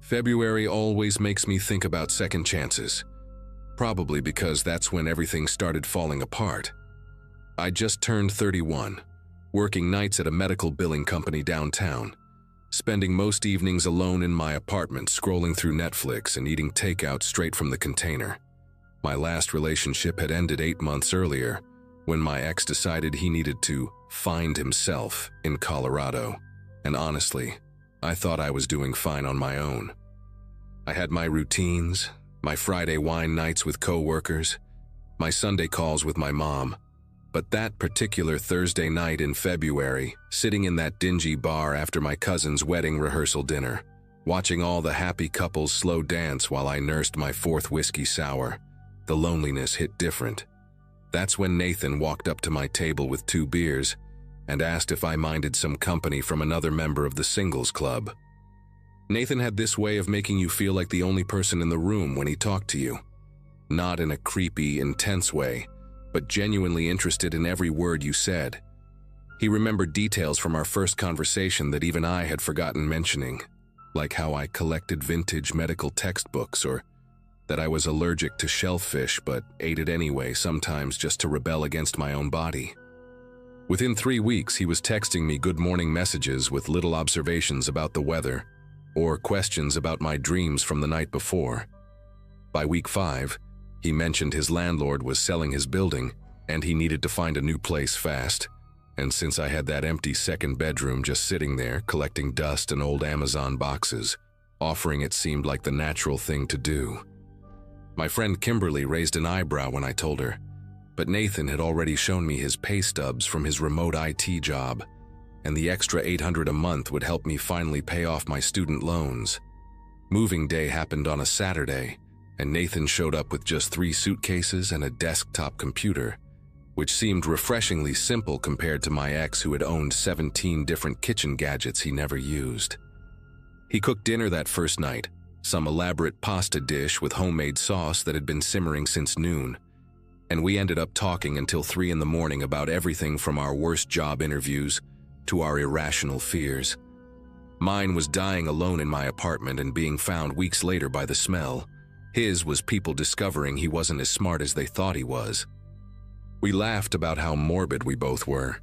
February always makes me think about second chances. Probably because that's when everything started falling apart. I just turned 31, working nights at a medical billing company downtown, spending most evenings alone in my apartment scrolling through Netflix and eating takeout straight from the container. My last relationship had ended 8 months earlier when my ex decided he needed to find himself in Colorado, and honestly, I thought I was doing fine on my own. I had my routines, my Friday wine nights with coworkers, my Sunday calls with my mom, but that particular Thursday night in February, sitting in that dingy bar after my cousin's wedding rehearsal dinner, watching all the happy couples slow dance while I nursed my 4th whiskey sour, the loneliness hit different. That's when Nathan walked up to my table with 2 beers and asked if I minded some company from another member of the singles club. Nathan had this way of making you feel like the only person in the room when he talked to you. Not in a creepy, intense way, but genuinely interested in every word you said. He remembered details from our first conversation that even I had forgotten mentioning, like how I collected vintage medical textbooks or that I was allergic to shellfish but ate it anyway sometimes just to rebel against my own body. Within 3 weeks, he was texting me good morning messages with little observations about the weather or questions about my dreams from the night before. By week 5, he mentioned his landlord was selling his building and he needed to find a new place fast. And since I had that empty second bedroom just sitting there collecting dust and old Amazon boxes, offering it seemed like the natural thing to do. My friend Kimberly raised an eyebrow when I told her, but Nathan had already shown me his pay stubs from his remote IT job, and the extra $800 a month would help me finally pay off my student loans. Moving day happened on a Saturday, and Nathan showed up with just 3 suitcases and a desktop computer, which seemed refreshingly simple compared to my ex who had owned 17 different kitchen gadgets he never used. He cooked dinner that first night, some elaborate pasta dish with homemade sauce that had been simmering since noon, and we ended up talking until 3 in the morning about everything from our worst job interviews to our irrational fears. Mine was dying alone in my apartment and being found weeks later by the smell. His was people discovering he wasn't as smart as they thought he was. We laughed about how morbid we both were,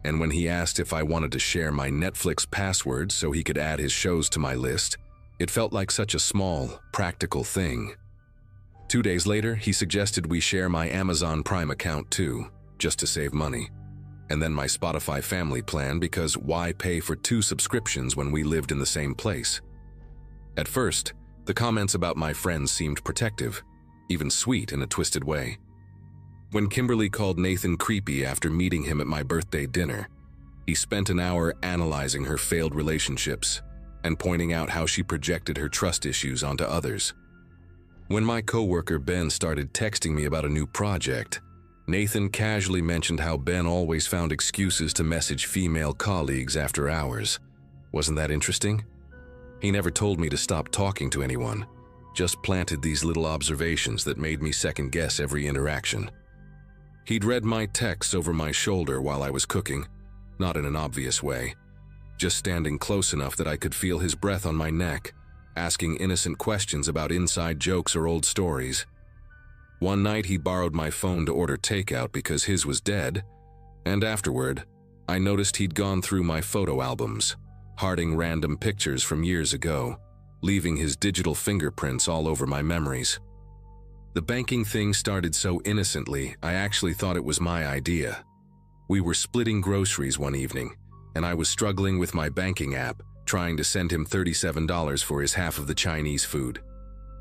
and when he asked if I wanted to share my Netflix password so he could add his shows to my list, it felt like such a small, practical thing. 2 days later, he suggested we share my Amazon Prime account too, just to save money, and then my Spotify family plan because why pay for 2 subscriptions when we lived in the same place? At first, the comments about my friends seemed protective, even sweet in a twisted way. When Kimberly called Nathan creepy after meeting him at my birthday dinner, he spent an hour analyzing her failed relationships and pointing out how she projected her trust issues onto others. When my coworker Ben started texting me about a new project, Nathan casually mentioned how Ben always found excuses to message female colleagues after hours. Wasn't that interesting? He never told me to stop talking to anyone, just planted these little observations that made me second-guess every interaction. He'd read my texts over my shoulder while I was cooking, not in an obvious way, just standing close enough that I could feel his breath on my neck, asking innocent questions about inside jokes or old stories. One night he borrowed my phone to order takeout because his was dead, and afterward, I noticed he'd gone through my photo albums, hearting random pictures from years ago, leaving his digital fingerprints all over my memories. The banking thing started so innocently, I actually thought it was my idea. We were splitting groceries one evening, and I was struggling with my banking app, trying to send him $37 for his half of the Chinese food.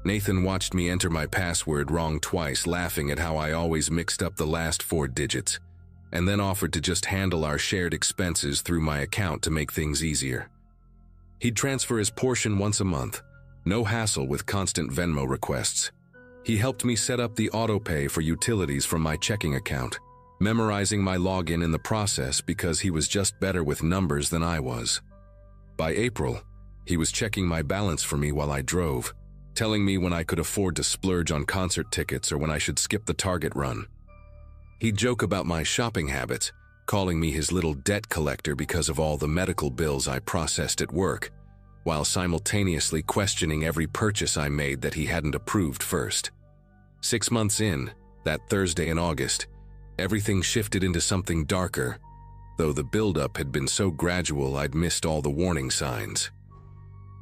Nathan watched me enter my password wrong twice, laughing at how I always mixed up the last 4 digits, and then offered to just handle our shared expenses through my account to make things easier. He'd transfer his portion once a month, no hassle with constant Venmo requests. He helped me set up the autopay for utilities from my checking account, memorizing my login in the process because he was just better with numbers than I was. By April, he was checking my balance for me while I drove, telling me when I could afford to splurge on concert tickets or when I should skip the Target run. He'd joke about my shopping habits, calling me his little debt collector because of all the medical bills I processed at work, while simultaneously questioning every purchase I made that he hadn't approved first. 6 months in, that Thursday in August, everything shifted into something darker, though the buildup had been so gradual I'd missed all the warning signs.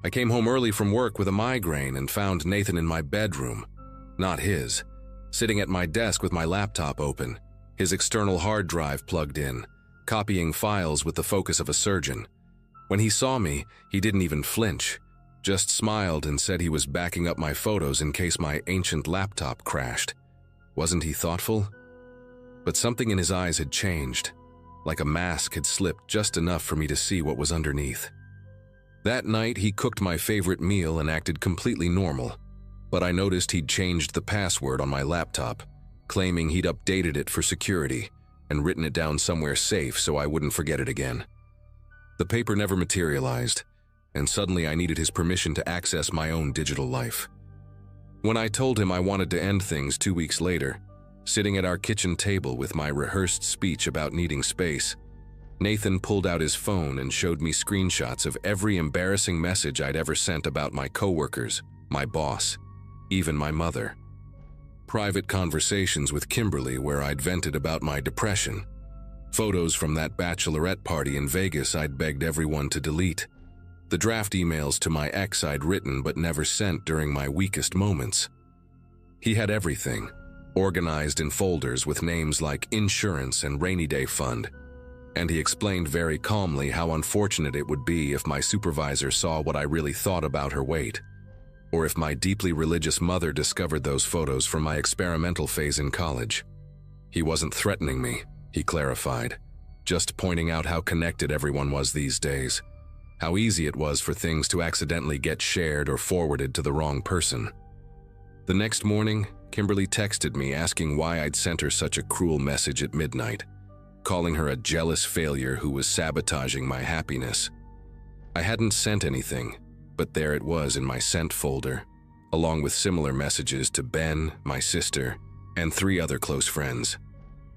I came home early from work with a migraine and found Nathan in my bedroom, not his, sitting at my desk with my laptop open, his external hard drive plugged in, copying files with the focus of a surgeon. When he saw me, he didn't even flinch, just smiled and said he was backing up my photos in case my ancient laptop crashed. Wasn't he thoughtful? But something in his eyes had changed, like a mask had slipped just enough for me to see what was underneath. That night, he cooked my favorite meal and acted completely normal, but I noticed he'd changed the password on my laptop, claiming he'd updated it for security and written it down somewhere safe so I wouldn't forget it again. The paper never materialized, and suddenly I needed his permission to access my own digital life. When I told him I wanted to end things 2 weeks later, sitting at our kitchen table with my rehearsed speech about needing space, Nathan pulled out his phone and showed me screenshots of every embarrassing message I'd ever sent about my coworkers, my boss, even my mother. Private conversations with Kimberly where I'd vented about my depression. Photos from that bachelorette party in Vegas I'd begged everyone to delete. The draft emails to my ex I'd written but never sent during my weakest moments. He had everything, organized in folders with names like insurance and rainy day fund. And he explained very calmly how unfortunate it would be if my supervisor saw what I really thought about her weight, or if my deeply religious mother discovered those photos from my experimental phase in college. He wasn't threatening me, he clarified, just pointing out how connected everyone was these days, how easy it was for things to accidentally get shared or forwarded to the wrong person. The next morning, Kimberly texted me asking why I'd sent her such a cruel message at midnight, calling her a jealous failure who was sabotaging my happiness. I hadn't sent anything, but there it was in my sent folder, along with similar messages to Ben, my sister, and 3 other close friends,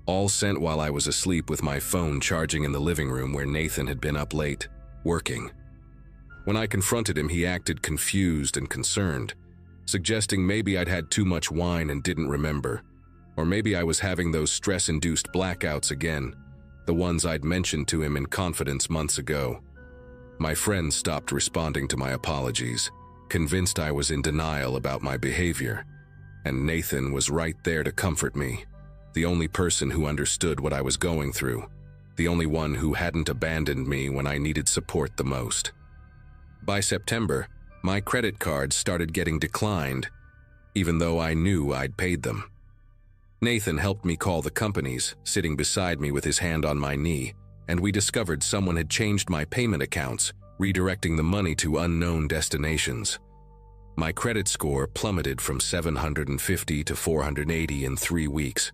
all sent while I was asleep with my phone charging in the living room where Nathan had been up late, working. When I confronted him, he acted confused and concerned, suggesting maybe I'd had too much wine and didn't remember, or maybe I was having those stress-induced blackouts again, the ones I'd mentioned to him in confidence months ago. My friends stopped responding to my apologies, convinced I was in denial about my behavior, and Nathan was right there to comfort me, the only person who understood what I was going through, the only one who hadn't abandoned me when I needed support the most. By September, my credit cards started getting declined, even though I knew I'd paid them. Nathan helped me call the companies, sitting beside me with his hand on my knee, and we discovered someone had changed my payment accounts, redirecting the money to unknown destinations. My credit score plummeted from 750 to 480 in 3 weeks.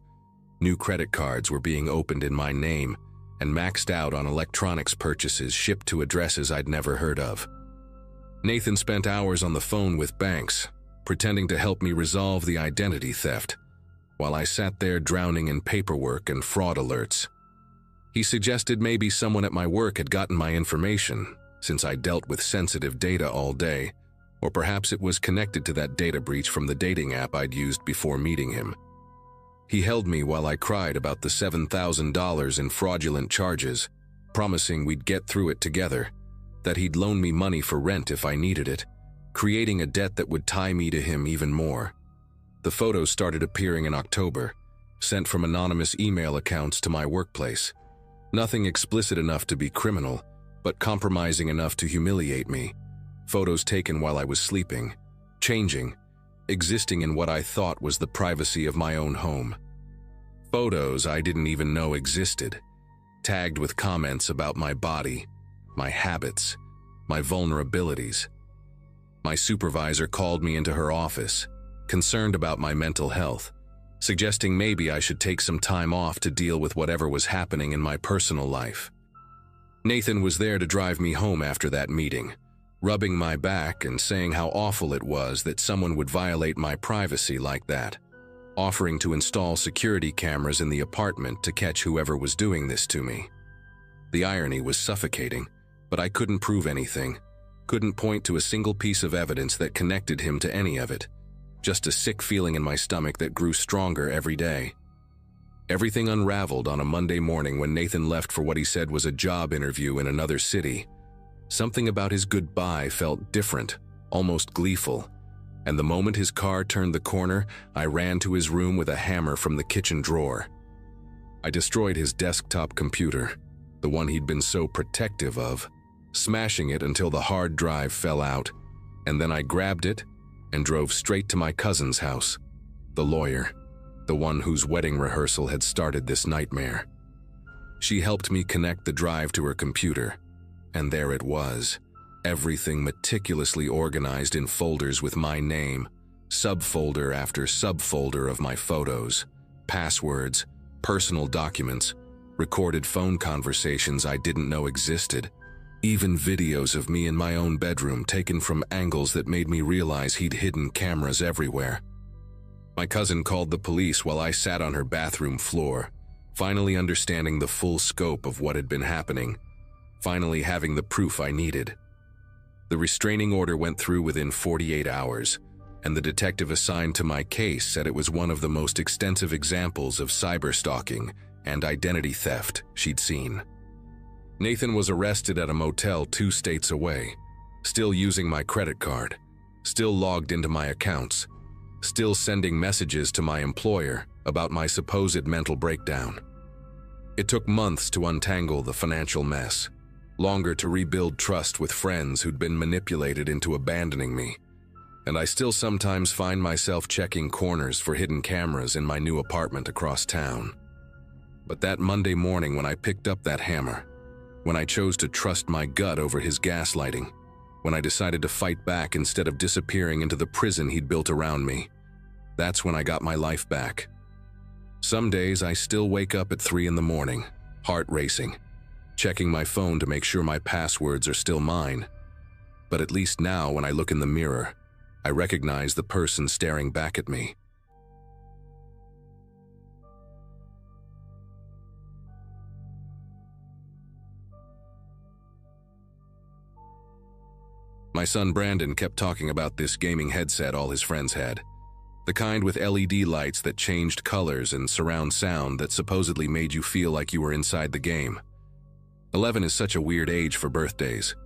New credit cards were being opened in my name and maxed out on electronics purchases shipped to addresses I'd never heard of. Nathan spent hours on the phone with banks, pretending to help me resolve the identity theft, while I sat there drowning in paperwork and fraud alerts. He suggested maybe someone at my work had gotten my information, since I dealt with sensitive data all day, or perhaps it was connected to that data breach from the dating app I'd used before meeting him. He held me while I cried about the $7,000 in fraudulent charges, promising we'd get through it together, that he'd loan me money for rent if I needed it, creating a debt that would tie me to him even more. The photos started appearing in October, sent from anonymous email accounts to my workplace. Nothing explicit enough to be criminal, but compromising enough to humiliate me. Photos taken while I was sleeping, changing, existing in what I thought was the privacy of my own home. Photos I didn't even know existed, tagged with comments about my body, my habits, my vulnerabilities. My supervisor called me into her office, concerned about my mental health, suggesting maybe I should take some time off to deal with whatever was happening in my personal life. Nathan was there to drive me home after that meeting, rubbing my back and saying how awful it was that someone would violate my privacy like that, offering to install security cameras in the apartment to catch whoever was doing this to me. The irony was suffocating, but I couldn't prove anything, Couldn't point to a single piece of evidence that connected him to any of it. Just a sick feeling in my stomach that grew stronger every day. Everything unraveled on a Monday morning when Nathan left for what he said was a job interview in another city. Something about his goodbye felt different, almost gleeful, and the moment his car turned the corner, I ran to his room with a hammer from the kitchen drawer. I destroyed his desktop computer, the one he'd been so protective of, smashing it until the hard drive fell out, and then I grabbed it and drove straight to my cousin's house, the lawyer, the one whose wedding rehearsal had started this nightmare. She helped me connect the drive to her computer, and there it was, everything meticulously organized in folders with my name, subfolder after subfolder of my photos, passwords, personal documents, recorded phone conversations I didn't know existed, even videos of me in my own bedroom taken from angles that made me realize he'd hidden cameras everywhere. My cousin called the police while I sat on her bathroom floor, finally understanding the full scope of what had been happening, finally having the proof I needed. The restraining order went through within 48 hours, and the detective assigned to my case said it was one of the most extensive examples of cyberstalking and identity theft she'd seen. Nathan was arrested at a motel 2 states away, still using my credit card, still logged into my accounts, still sending messages to my employer about my supposed mental breakdown. It took months to untangle the financial mess, longer to rebuild trust with friends who'd been manipulated into abandoning me, and I still sometimes find myself checking corners for hidden cameras in my new apartment across town. But that Monday morning when I picked up that hammer, when I chose to trust my gut over his gaslighting, when I decided to fight back instead of disappearing into the prison he'd built around me, that's when I got my life back. Some days I still wake up at 3 in the morning, heart racing, checking my phone to make sure my passwords are still mine. But at least now when I look in the mirror, I recognize the person staring back at me. My son Brandon kept talking about this gaming headset all his friends had. The kind with LED lights that changed colors and surround sound that supposedly made you feel like you were inside the game. 11 is such a weird age for birthdays.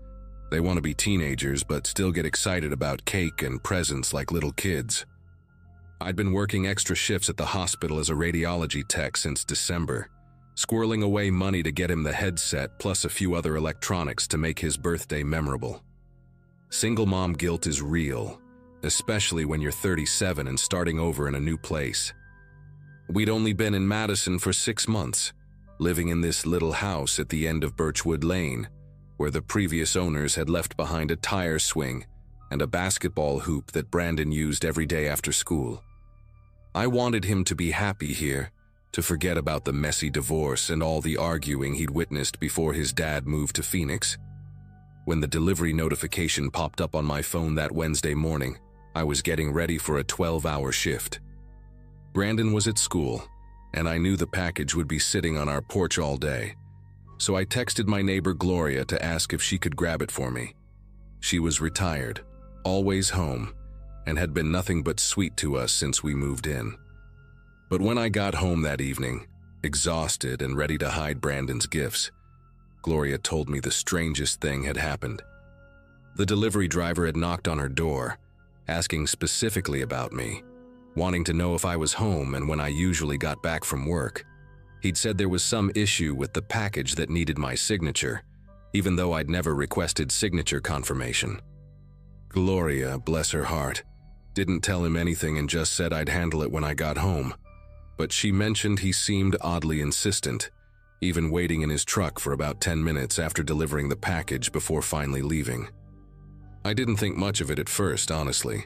They want to be teenagers but still get excited about cake and presents like little kids. I'd been working extra shifts at the hospital as a radiology tech since December, squirreling away money to get him the headset plus a few other electronics to make his birthday memorable. Single mom guilt is real, especially when you're 37 and starting over in a new place. We'd only been in Madison for 6 months, living in this little house at the end of Birchwood Lane, where the previous owners had left behind a tire swing and a basketball hoop that Brandon used every day after school. I wanted him to be happy here, to forget about the messy divorce and all the arguing he'd witnessed before his dad moved to Phoenix. When the delivery notification popped up on my phone that Wednesday morning, I was getting ready for a 12-hour shift. Brandon was at school, and I knew the package would be sitting on our porch all day, so I texted my neighbor Gloria to ask if she could grab it for me. She was retired, always home, and had been nothing but sweet to us since we moved in. But when I got home that evening, exhausted and ready to hide Brandon's gifts, Gloria told me the strangest thing had happened. The delivery driver had knocked on her door, asking specifically about me, wanting to know if I was home and when I usually got back from work. He'd said there was some issue with the package that needed my signature, even though I'd never requested signature confirmation. Gloria, bless her heart, didn't tell him anything and just said I'd handle it when I got home, but she mentioned he seemed oddly insistent, even waiting in his truck for about 10 minutes after delivering the package before finally leaving. I didn't think much of it at first, honestly.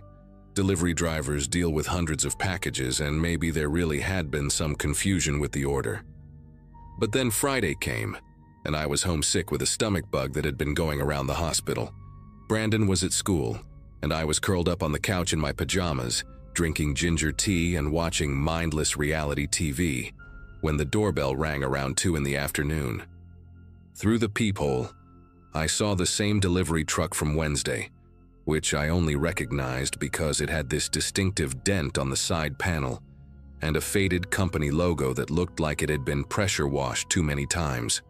Delivery drivers deal with hundreds of packages and maybe there really had been some confusion with the order. But then Friday came, and I was homesick with a stomach bug that had been going around the hospital. Brandon was at school, and I was curled up on the couch in my pajamas, drinking ginger tea and watching mindless reality TV, when the doorbell rang around 2 in the afternoon. Through the peephole, I saw the same delivery truck from Wednesday, which I only recognized because it had this distinctive dent on the side panel and a faded company logo that looked like it had been pressure washed too many times.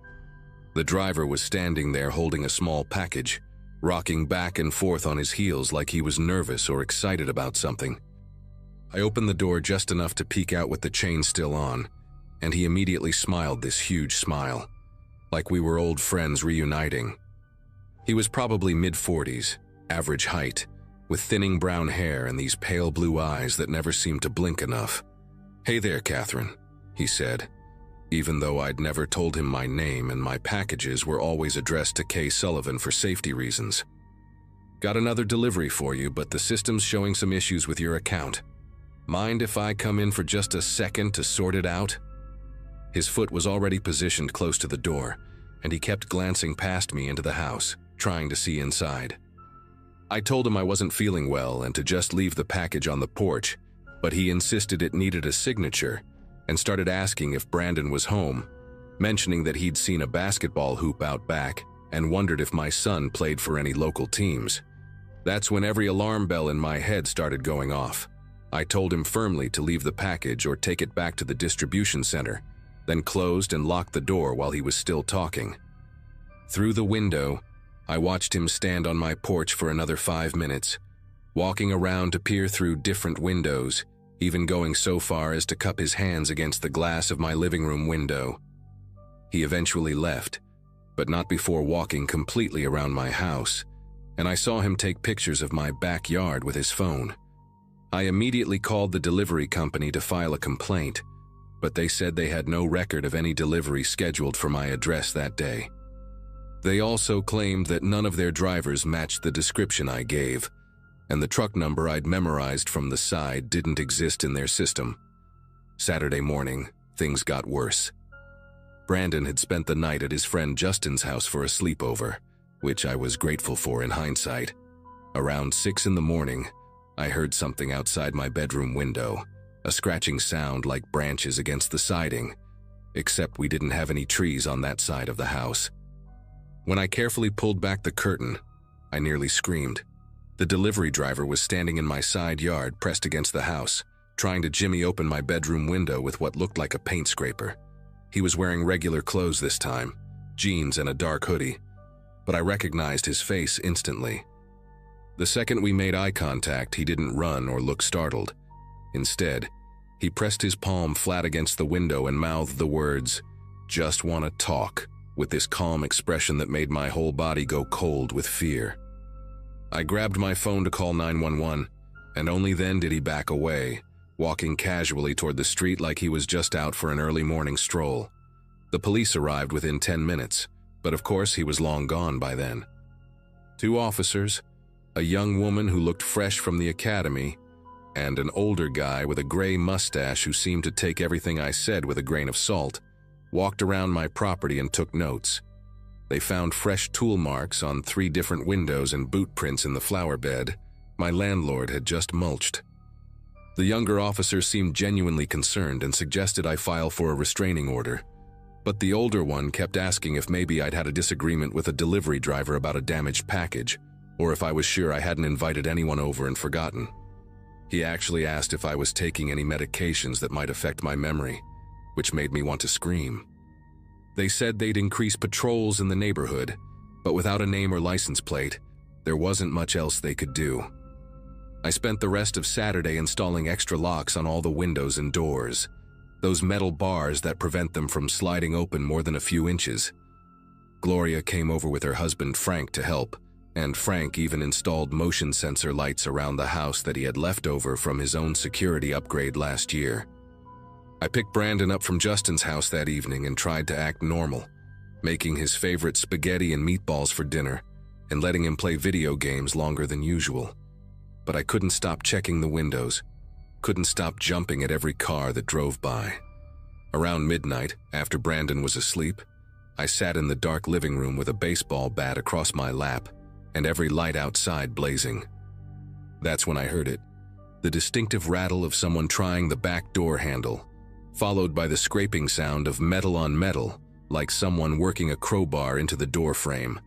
The driver was standing there holding a small package, rocking back and forth on his heels like he was nervous or excited about something. I opened the door just enough to peek out with the chain still on, and he immediately smiled this huge smile, like we were old friends reuniting. He was probably mid-40s, average height, with thinning brown hair and these pale blue eyes that never seemed to blink enough. "Hey there, Catherine," he said, even though I'd never told him my name and my packages were always addressed to Kay Sullivan for safety reasons. "Got another delivery for you, but the system's showing some issues with your account. Mind if I come in for just a second to sort it out?" His foot was already positioned close to the door, and he kept glancing past me into the house, trying to see inside. I told him I wasn't feeling well and to just leave the package on the porch, but he insisted it needed a signature and started asking if Brandon was home, mentioning that he'd seen a basketball hoop out back and wondered if my son played for any local teams. That's when every alarm bell in my head started going off. I told him firmly to leave the package or take it back to the distribution center, then closed and locked the door while he was still talking. Through the window, I watched him stand on my porch for another 5 minutes, walking around to peer through different windows, even going so far as to cup his hands against the glass of my living room window. He eventually left, but not before walking completely around my house, and I saw him take pictures of my backyard with his phone. I immediately called the delivery company to file a complaint, but they said they had no record of any delivery scheduled for my address that day. They also claimed that none of their drivers matched the description I gave, and the truck number I'd memorized from the side didn't exist in their system. Saturday morning, things got worse. Brandon had spent the night at his friend Justin's house for a sleepover, which I was grateful for in hindsight. Around 6 in the morning, I heard something outside my bedroom window, a scratching sound like branches against the siding, except we didn't have any trees on that side of the house. When I carefully pulled back the curtain, I nearly screamed. The delivery driver was standing in my side yard pressed against the house, trying to jimmy open my bedroom window with what looked like a paint scraper. He was wearing regular clothes this time, jeans and a dark hoodie, but I recognized his face instantly. The second we made eye contact, he didn't run or look startled. Instead, he pressed his palm flat against the window and mouthed the words, "Just wanna talk," with this calm expression that made my whole body go cold with fear. I grabbed my phone to call 911, and only then did he back away, walking casually toward the street like he was just out for an early morning stroll. The police arrived within 10 minutes, but of course he was long gone by then. 2 officers, a young woman who looked fresh from the academy, and an older guy with a gray mustache who seemed to take everything I said with a grain of salt, walked around my property and took notes. They found fresh tool marks on 3 different windows and boot prints in the flower bed my landlord had just mulched. The younger officer seemed genuinely concerned and suggested I file for a restraining order, but the older one kept asking if maybe I'd had a disagreement with a delivery driver about a damaged package, or if I was sure I hadn't invited anyone over and forgotten. He actually asked if I was taking any medications that might affect my memory, which made me want to scream. They said they'd increase patrols in the neighborhood, but without a name or license plate, there wasn't much else they could do. I spent the rest of Saturday installing extra locks on all the windows and doors, those metal bars that prevent them from sliding open more than a few inches. Gloria came over with her husband Frank to help, and Frank even installed motion sensor lights around the house that he had left over from his own security upgrade last year. I picked Brandon up from Justin's house that evening and tried to act normal, making his favorite spaghetti and meatballs for dinner and letting him play video games longer than usual. But I couldn't stop checking the windows, couldn't stop jumping at every car that drove by. Around midnight, after Brandon was asleep, I sat in the dark living room with a baseball bat across my lap and every light outside blazing. That's when I heard it, the distinctive rattle of someone trying the back door handle, followed by the scraping sound of metal on metal, like someone working a crowbar into the door frame.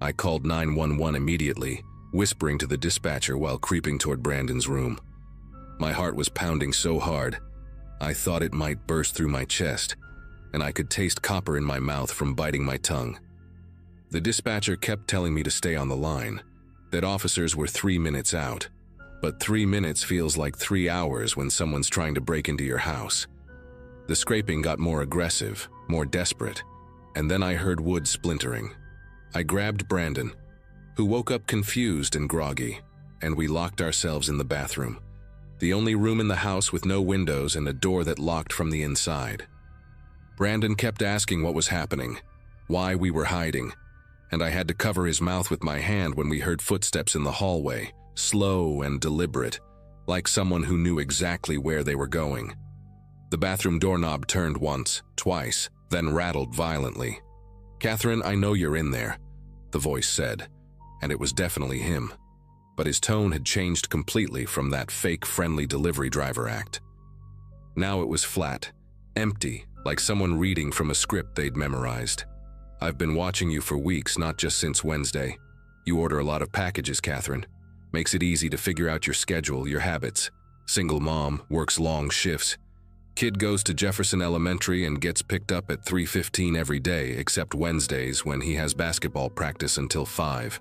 I called 911 immediately, whispering to the dispatcher while creeping toward Brandon's room. My heart was pounding so hard, I thought it might burst through my chest, and I could taste copper in my mouth from biting my tongue. The dispatcher kept telling me to stay on the line, that officers were 3 minutes out, but 3 minutes feels like 3 hours when someone's trying to break into your house. The scraping got more aggressive, more desperate, and then I heard wood splintering. I grabbed Brandon, who woke up confused and groggy, and we locked ourselves in the bathroom, the only room in the house with no windows and a door that locked from the inside. Brandon kept asking what was happening, why we were hiding, and I had to cover his mouth with my hand when we heard footsteps in the hallway, slow and deliberate, like someone who knew exactly where they were going. The bathroom doorknob turned once, twice, then rattled violently. "Catherine, I know you're in there," the voice said, and it was definitely him. But his tone had changed completely from that fake friendly delivery driver act. Now it was flat, empty, like someone reading from a script they'd memorized. "I've been watching you for weeks, not just since Wednesday. You order a lot of packages, Catherine. Makes it easy to figure out your schedule, your habits. Single mom, works long shifts. Kid goes to Jefferson Elementary and gets picked up at 3:15 every day, except Wednesdays when he has basketball practice until 5.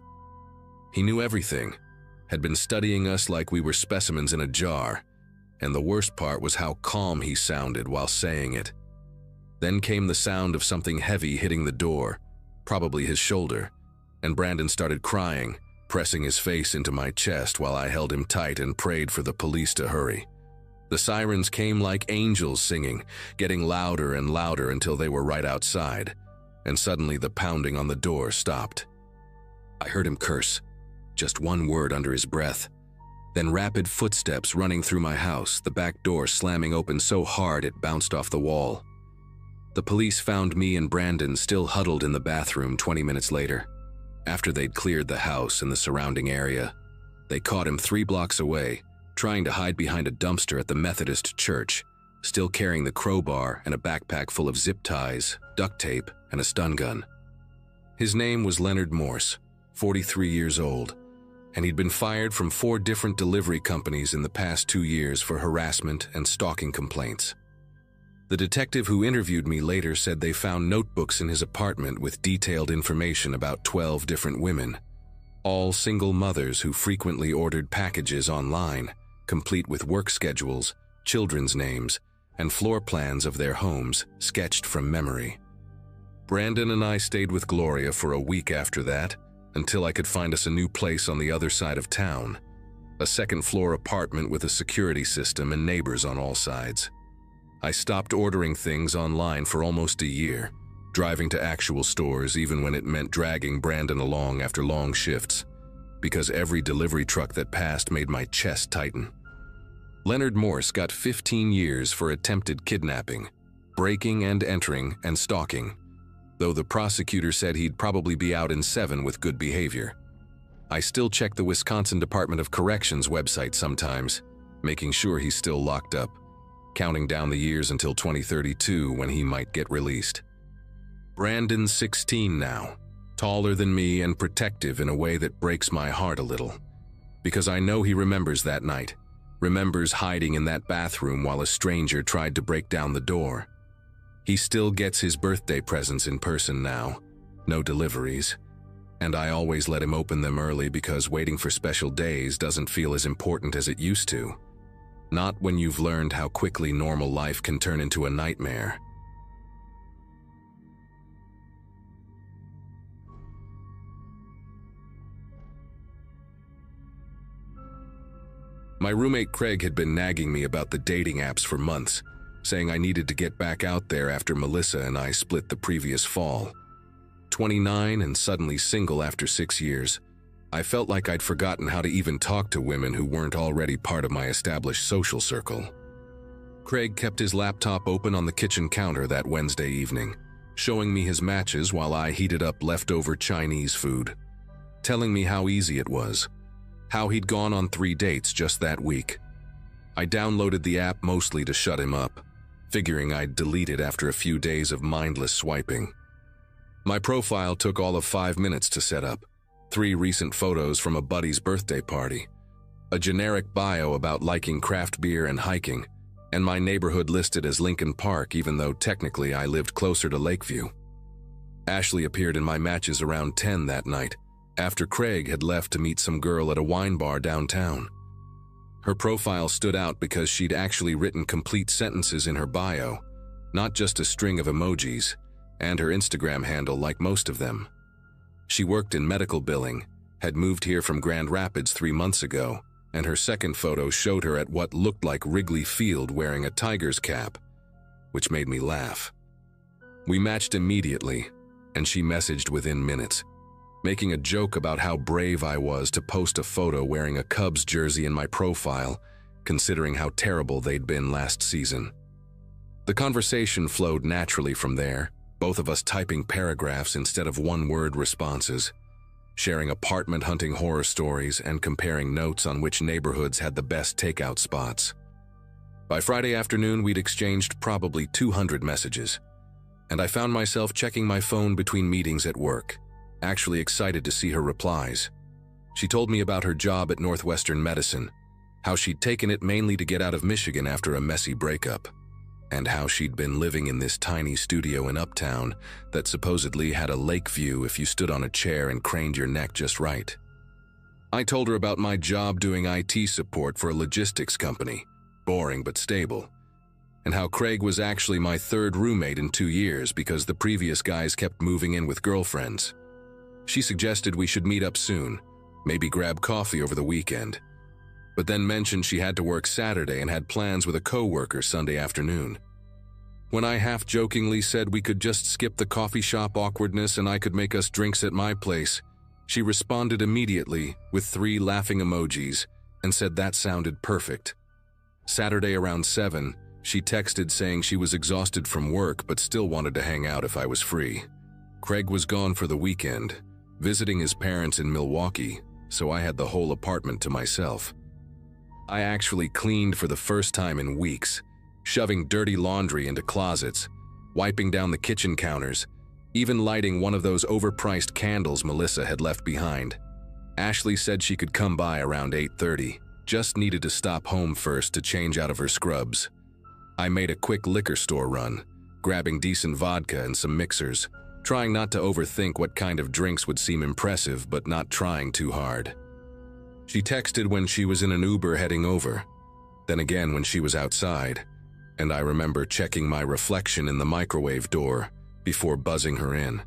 He knew everything, had been studying us like we were specimens in a jar, and the worst part was how calm he sounded while saying it. Then came the sound of something heavy hitting the door, probably his shoulder, and Brandon started crying, pressing his face into my chest while I held him tight and prayed for the police to hurry. The sirens came like angels singing, getting louder and louder until they were right outside, and suddenly the pounding on the door stopped. I heard him curse, just one word under his breath. Then rapid footsteps running through my house, the back door slamming open so hard it bounced off the wall. The police found me and Brandon still huddled in the bathroom 20 minutes later. After they'd cleared the house and the surrounding area, they caught him 3 blocks away, trying to hide behind a dumpster at the Methodist church, still carrying the crowbar and a backpack full of zip ties, duct tape, and a stun gun. His name was Leonard Morse, 43 years old, and he'd been fired from 4 different delivery companies in the past 2 years for harassment and stalking complaints. The detective who interviewed me later said they found notebooks in his apartment with detailed information about 12 different women, all single mothers who frequently ordered packages online, complete with work schedules, children's names, and floor plans of their homes sketched from memory. Brandon and I stayed with Gloria for a week after that, until I could find us a new place on the other side of town, a second-floor apartment with a security system and neighbors on all sides. I stopped ordering things online for almost a year, driving to actual stores even when it meant dragging Brandon along after long shifts, because every delivery truck that passed made my chest tighten. Leonard Morse got 15 years for attempted kidnapping, breaking and entering, and stalking, though the prosecutor said he'd probably be out in 7 with good behavior. I still check the Wisconsin Department of Corrections website sometimes, making sure he's still locked up, counting down the years until 2032 when he might get released. Brandon's 16 now, taller than me and protective in a way that breaks my heart a little, because I know he remembers that night, remembers hiding in that bathroom while a stranger tried to break down the door. He still gets his birthday presents in person now, no deliveries, and I always let him open them early because waiting for special days doesn't feel as important as it used to. Not when you've learned how quickly normal life can turn into a nightmare. My roommate Craig had been nagging me about the dating apps for months, saying I needed to get back out there after Melissa and I split the previous fall. 29 and suddenly single after 6 years, I felt like I'd forgotten how to even talk to women who weren't already part of my established social circle. Craig kept his laptop open on the kitchen counter that Wednesday evening, showing me his matches while I heated up leftover Chinese food, telling me how easy it was, how he'd gone on 3 dates just that week. I downloaded the app mostly to shut him up, figuring I'd delete it after a few days of mindless swiping. My profile took all of 5 minutes to set up. 3 recent photos from a buddy's birthday party, a generic bio about liking craft beer and hiking, and my neighborhood listed as Lincoln Park even though technically I lived closer to Lakeview. Ashley appeared in my matches around 10 that night, after Craig had left to meet some girl at a wine bar downtown. Her profile stood out because she'd actually written complete sentences in her bio, not just a string of emojis, and her Instagram handle like most of them. She worked in medical billing, had moved here from Grand Rapids 3 months ago, and her second photo showed her at what looked like Wrigley Field wearing a Tigers cap, which made me laugh. We matched immediately, and she messaged within minutes, making a joke about how brave I was to post a photo wearing a Cubs jersey in my profile, considering how terrible they'd been last season. The conversation flowed naturally from there, both of us typing paragraphs instead of one-word responses, sharing apartment hunting horror stories and comparing notes on which neighborhoods had the best takeout spots. By Friday afternoon, we'd exchanged probably 200 messages, and I found myself checking my phone between meetings at work, actually excited to see her replies. She told me about her job at Northwestern Medicine, how she'd taken it mainly to get out of Michigan after a messy breakup, and how she'd been living in this tiny studio in Uptown that supposedly had a lake view if you stood on a chair and craned your neck just right. I told her about my job doing IT support for a logistics company, boring but stable, and how Craig was actually my 3rd roommate in 2 years because the previous guys kept moving in with girlfriends. She suggested we should meet up soon, maybe grab coffee over the weekend, but then mentioned she had to work Saturday and had plans with a coworker Sunday afternoon. When I half-jokingly said we could just skip the coffee shop awkwardness and I could make us drinks at my place, she responded immediately with 3 laughing emojis and said that sounded perfect. Saturday around 7, she texted saying she was exhausted from work but still wanted to hang out if I was free. Craig was gone for the weekend, visiting his parents in Milwaukee, so I had the whole apartment to myself. I actually cleaned for the first time in weeks, shoving dirty laundry into closets, wiping down the kitchen counters, even lighting one of those overpriced candles Melissa had left behind. Ashley said she could come by around 8:30, just needed to stop home first to change out of her scrubs. I made a quick liquor store run, grabbing decent vodka and some mixers, trying not to overthink what kind of drinks would seem impressive but not trying too hard. She texted when she was in an Uber heading over, then again when she was outside, and I remember checking my reflection in the microwave door before buzzing her in.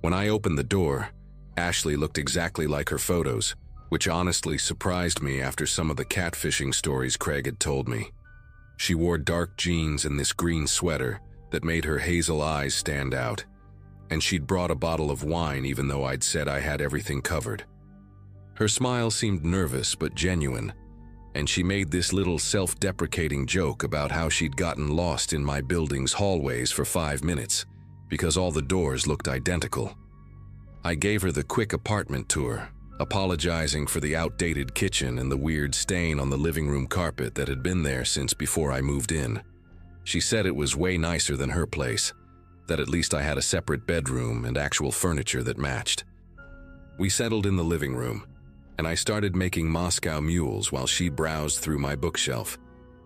When I opened the door, Ashley looked exactly like her photos, which honestly surprised me after some of the catfishing stories Craig had told me. She wore dark jeans and this green sweater that made her hazel eyes stand out, and she'd brought a bottle of wine even though I'd said I had everything covered. Her smile seemed nervous but genuine, and she made this little self-deprecating joke about how she'd gotten lost in my building's hallways for 5 minutes because all the doors looked identical. I gave her the quick apartment tour, apologizing for the outdated kitchen and the weird stain on the living room carpet that had been there since before I moved in. She said it was way nicer than her place, that at least I had a separate bedroom and actual furniture that matched. We settled in the living room, and I started making Moscow mules while she browsed through my bookshelf,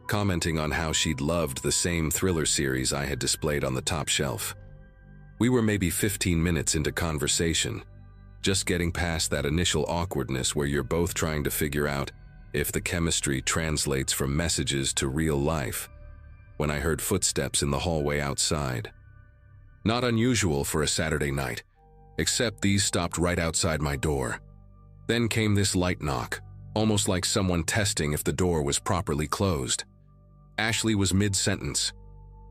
commenting on how she'd loved the same thriller series I had displayed on the top shelf. We were maybe 15 minutes into conversation, just getting past that initial awkwardness where you're both trying to figure out if the chemistry translates from messages to real life, when I heard footsteps in the hallway outside. Not unusual for a Saturday night, except these stopped right outside my door. Then came this light knock, almost like someone testing if the door was properly closed. Ashley was mid-sentence,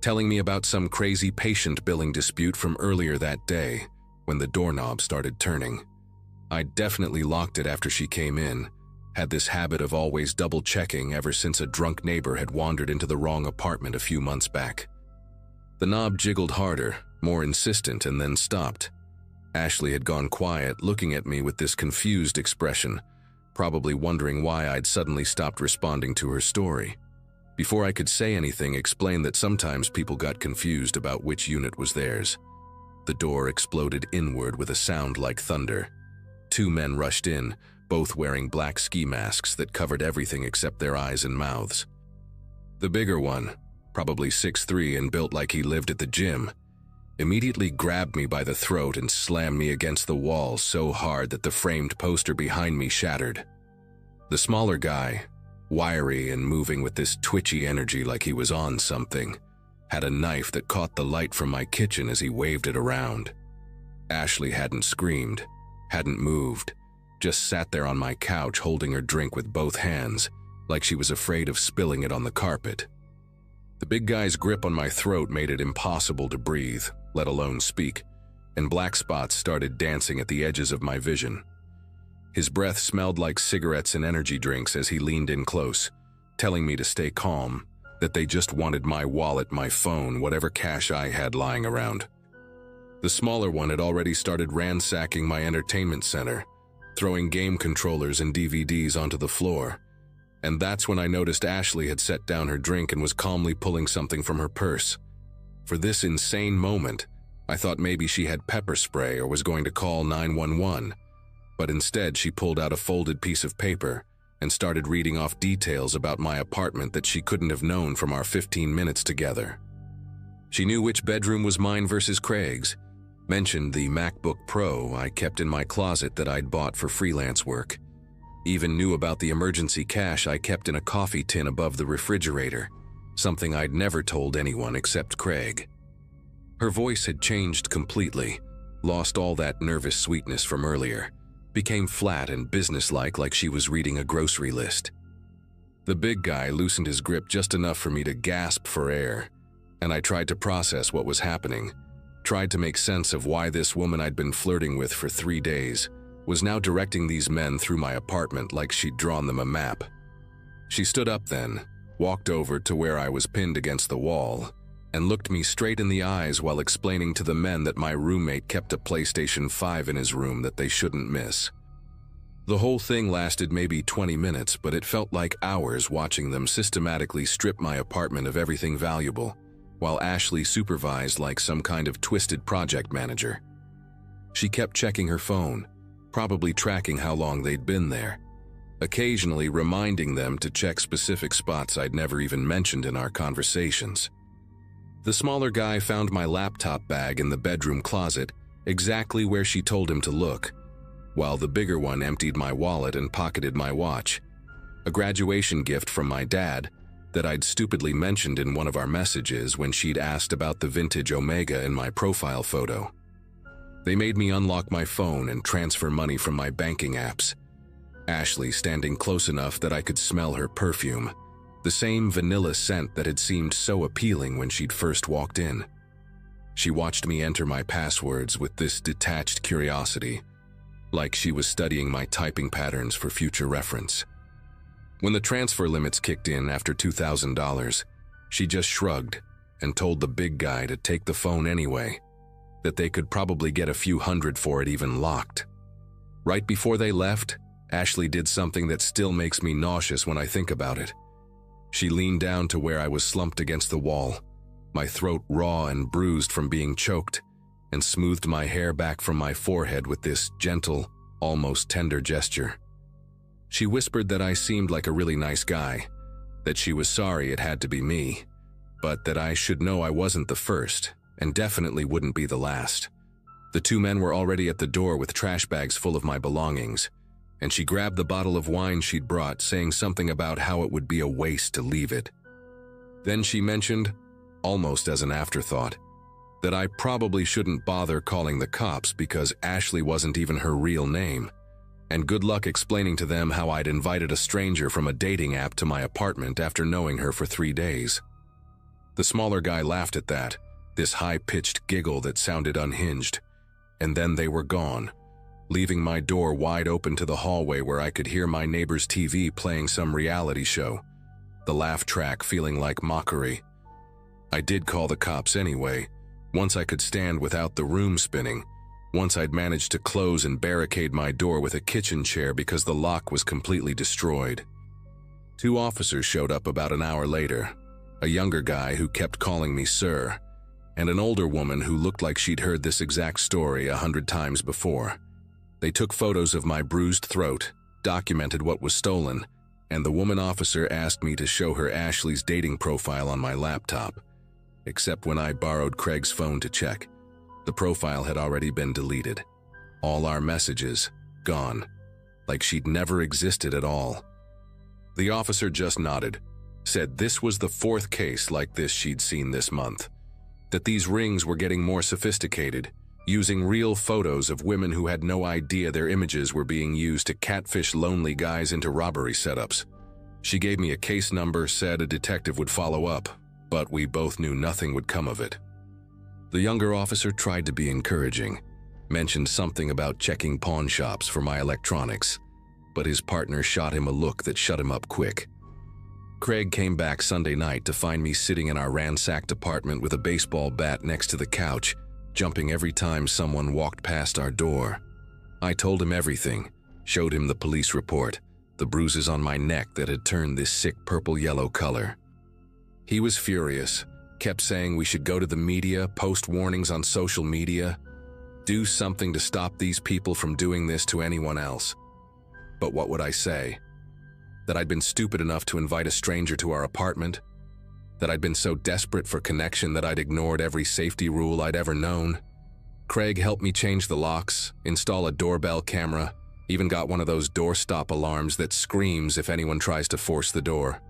telling me about some crazy patient billing dispute from earlier that day when the doorknob started turning. I definitely locked it after she came in, had this habit of always double-checking ever since a drunk neighbor had wandered into the wrong apartment a few months back. The knob jiggled harder, more insistent, and then stopped. Ashley had gone quiet, looking at me with this confused expression, probably wondering why I'd suddenly stopped responding to her story. Before I could say anything, explained that sometimes people got confused about which unit was theirs. The door exploded inward with a sound like thunder. Two men rushed in, both wearing black ski masks that covered everything except their eyes and mouths. The bigger one, probably 6'3" and built like he lived at the gym, immediately grabbed me by the throat and slammed me against the wall so hard that the framed poster behind me shattered. The smaller guy, wiry and moving with this twitchy energy like he was on something, had a knife that caught the light from my kitchen as he waved it around. Ashley hadn't screamed, hadn't moved, just sat there on my couch holding her drink with both hands, like she was afraid of spilling it on the carpet. The big guy's grip on my throat made it impossible to breathe, let alone speak, and black spots started dancing at the edges of my vision. His breath smelled like cigarettes and energy drinks as he leaned in close, telling me to stay calm, that they just wanted my wallet, my phone, whatever cash I had lying around. The smaller one had already started ransacking my entertainment center, throwing game controllers and DVDs onto the floor, and that's when I noticed Ashley had set down her drink and was calmly pulling something from her purse. For this insane moment, I thought maybe she had pepper spray or was going to call 911, but instead she pulled out a folded piece of paper and started reading off details about my apartment that she couldn't have known from our 15 minutes together. She knew which bedroom was mine versus Craig's, mentioned the MacBook Pro I kept in my closet that I'd bought for freelance work, even knew about the emergency cash I kept in a coffee tin above the refrigerator, something I'd never told anyone except Craig. Her voice had changed completely, lost all that nervous sweetness from earlier, became flat and businesslike like she was reading a grocery list. The big guy loosened his grip just enough for me to gasp for air, and I tried to process what was happening, tried to make sense of why this woman I'd been flirting with for 3 days was now directing these men through my apartment like she'd drawn them a map. She stood up then, walked over to where I was pinned against the wall, and looked me straight in the eyes while explaining to the men that my roommate kept a PlayStation 5 in his room that they shouldn't miss. The whole thing lasted maybe 20 minutes, but it felt like hours watching them systematically strip my apartment of everything valuable, while Ashley supervised like some kind of twisted project manager. She kept checking her phone, probably tracking how long they'd been there, occasionally reminding them to check specific spots I'd never even mentioned in our conversations. The smaller guy found my laptop bag in the bedroom closet, exactly where she told him to look, while the bigger one emptied my wallet and pocketed my watch, a graduation gift from my dad that I'd stupidly mentioned in one of our messages when she'd asked about the vintage Omega in my profile photo. They made me unlock my phone and transfer money from my banking apps, Ashley standing close enough that I could smell her perfume, the same vanilla scent that had seemed so appealing when she'd first walked in. She watched me enter my passwords with this detached curiosity, like she was studying my typing patterns for future reference. When the transfer limits kicked in after $2,000, she just shrugged and told the big guy to take the phone anyway, that they could probably get a few hundred for it even locked. Right before they left, Ashley did something that still makes me nauseous when I think about it. She leaned down to where I was slumped against the wall, my throat raw and bruised from being choked, and smoothed my hair back from my forehead with this gentle, almost tender gesture. She whispered that I seemed like a really nice guy, that she was sorry it had to be me, but that I should know I wasn't the first, and definitely wouldn't be the last. The two men were already at the door with trash bags full of my belongings, and she grabbed the bottle of wine she'd brought, saying something about how it would be a waste to leave it. Then she mentioned, almost as an afterthought, that I probably shouldn't bother calling the cops because Ashley wasn't even her real name, and good luck explaining to them how I'd invited a stranger from a dating app to my apartment after knowing her for 3 days. The smaller guy laughed at that, this high-pitched giggle that sounded unhinged, and then they were gone, leaving my door wide open to the hallway where I could hear my neighbor's TV playing some reality show, the laugh track feeling like mockery. I did call the cops anyway, once I could stand without the room spinning, once I'd managed to close and barricade my door with a kitchen chair because the lock was completely destroyed. 2 officers showed up about an hour later, a younger guy who kept calling me sir, and an older woman who looked like she'd heard this exact story 100 times before. They took photos of my bruised throat, documented what was stolen, and the woman officer asked me to show her Ashley's dating profile on my laptop. Except when I borrowed Craig's phone to check, the profile had already been deleted. All our messages, gone. Like she'd never existed at all. The officer just nodded, said this was the 4th case like this she'd seen this month. That these rings were getting more sophisticated, using real photos of women who had no idea their images were being used to catfish lonely guys into robbery setups. She gave me a case number, said a detective would follow up, but we both knew nothing would come of it. The younger officer tried to be encouraging, mentioned something about checking pawn shops for my electronics, but his partner shot him a look that shut him up quick. Craig came back Sunday night to find me sitting in our ransacked apartment with a baseball bat next to the couch, jumping every time someone walked past our door. I told him everything, showed him the police report, the bruises on my neck that had turned this sick purple-yellow color. He was furious, kept saying we should go to the media, post warnings on social media, do something to stop these people from doing this to anyone else. But what would I say? That I'd been stupid enough to invite a stranger to our apartment? That I'd been so desperate for connection that I'd ignored every safety rule I'd ever known? Craig helped me change the locks, install a doorbell camera, even got one of those doorstop alarms that screams if anyone tries to force the door.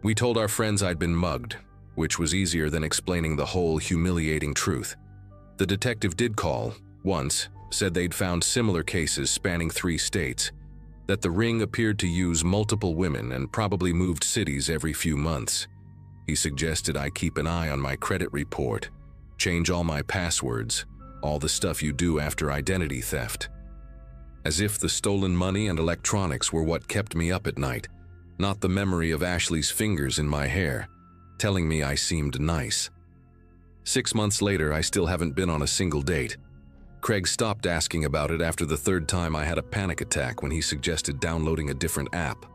We told our friends I'd been mugged, which was easier than explaining the whole humiliating truth. The detective did call, once, said they'd found similar cases spanning 3 states, that the ring appeared to use multiple women and probably moved cities every few months. He suggested I keep an eye on my credit report, change all my passwords, all the stuff you do after identity theft. As if the stolen money and electronics were what kept me up at night, not the memory of Ashley's fingers in my hair, telling me I seemed nice. 6 months later, I still haven't been on a single date. Craig stopped asking about it after the 3rd time I had a panic attack when he suggested downloading a different app,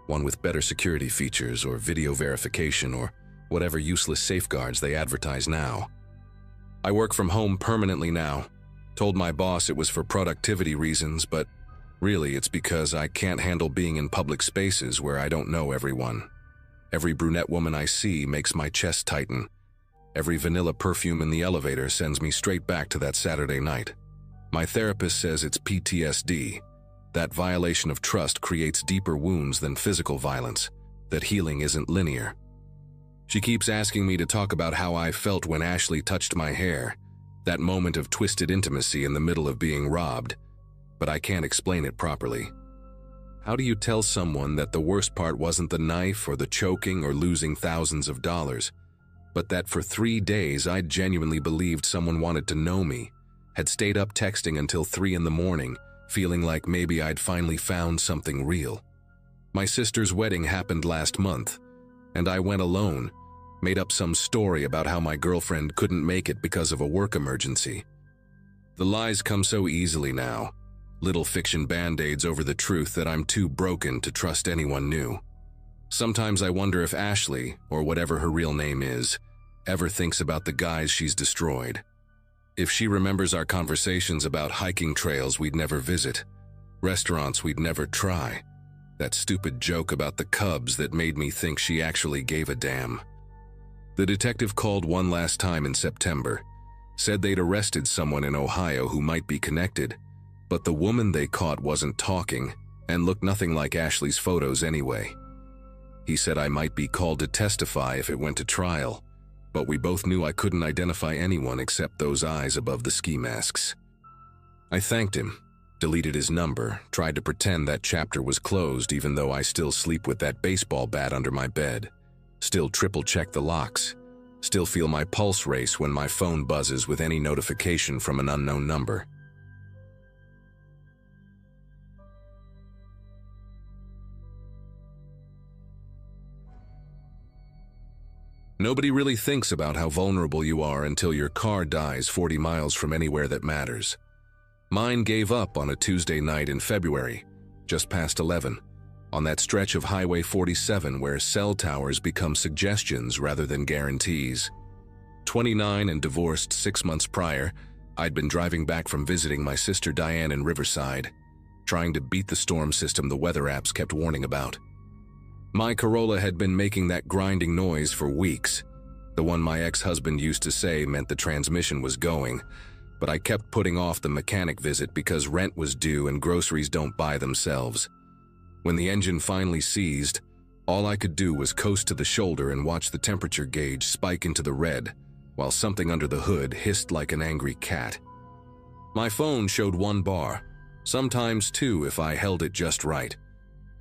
one with better security features or video verification or whatever useless safeguards they advertise now. I work from home permanently now. Told my boss it was for productivity reasons, but really it's because I can't handle being in public spaces where I don't know everyone. Every brunette woman I see makes my chest tighten. Every vanilla perfume in the elevator sends me straight back to that Saturday night. My therapist says it's PTSD. That violation of trust creates deeper wounds than physical violence, that healing isn't linear. She keeps asking me to talk about how I felt when Ashley touched my hair, that moment of twisted intimacy in the middle of being robbed, but I can't explain it properly. How do you tell someone that the worst part wasn't the knife or the choking or losing thousands of dollars, but that for 3 days I'd genuinely believed someone wanted to know me, had stayed up texting until 3 in the morning, feeling like maybe I'd finally found something real. My sister's wedding happened last month, and I went alone, made up some story about how my girlfriend couldn't make it because of a work emergency. The lies come so easily now, little fiction band-aids over the truth that I'm too broken to trust anyone new. Sometimes I wonder if Ashley, or whatever her real name is, ever thinks about the guys she's destroyed. If she remembers our conversations about hiking trails we'd never visit, restaurants we'd never try, that stupid joke about the Cubs that made me think she actually gave a damn. The detective called one last time in September, said they'd arrested someone in Ohio who might be connected, but the woman they caught wasn't talking and looked nothing like Ashley's photos anyway. He said I might be called to testify if it went to trial, but we both knew I couldn't identify anyone except those eyes above the ski masks. I thanked him, deleted his number, tried to pretend that chapter was closed even though I still sleep with that baseball bat under my bed, still triple-check the locks, still feel my pulse race when my phone buzzes with any notification from an unknown number. Nobody really thinks about how vulnerable you are until your car dies 40 miles from anywhere that matters. Mine gave up on a Tuesday night in February, just past 11, on that stretch of Highway 47 where cell towers become suggestions rather than guarantees. 29 and divorced 6 months prior, I'd been driving back from visiting my sister Diane in Riverside, trying to beat the storm system the weather apps kept warning about. My Corolla had been making that grinding noise for weeks, the one my ex-husband used to say meant the transmission was going, but I kept putting off the mechanic visit because rent was due and groceries don't buy themselves. When the engine finally seized, all I could do was coast to the shoulder and watch the temperature gauge spike into the red, while something under the hood hissed like an angry cat. My phone showed 1 bar, sometimes 2 if I held it just right,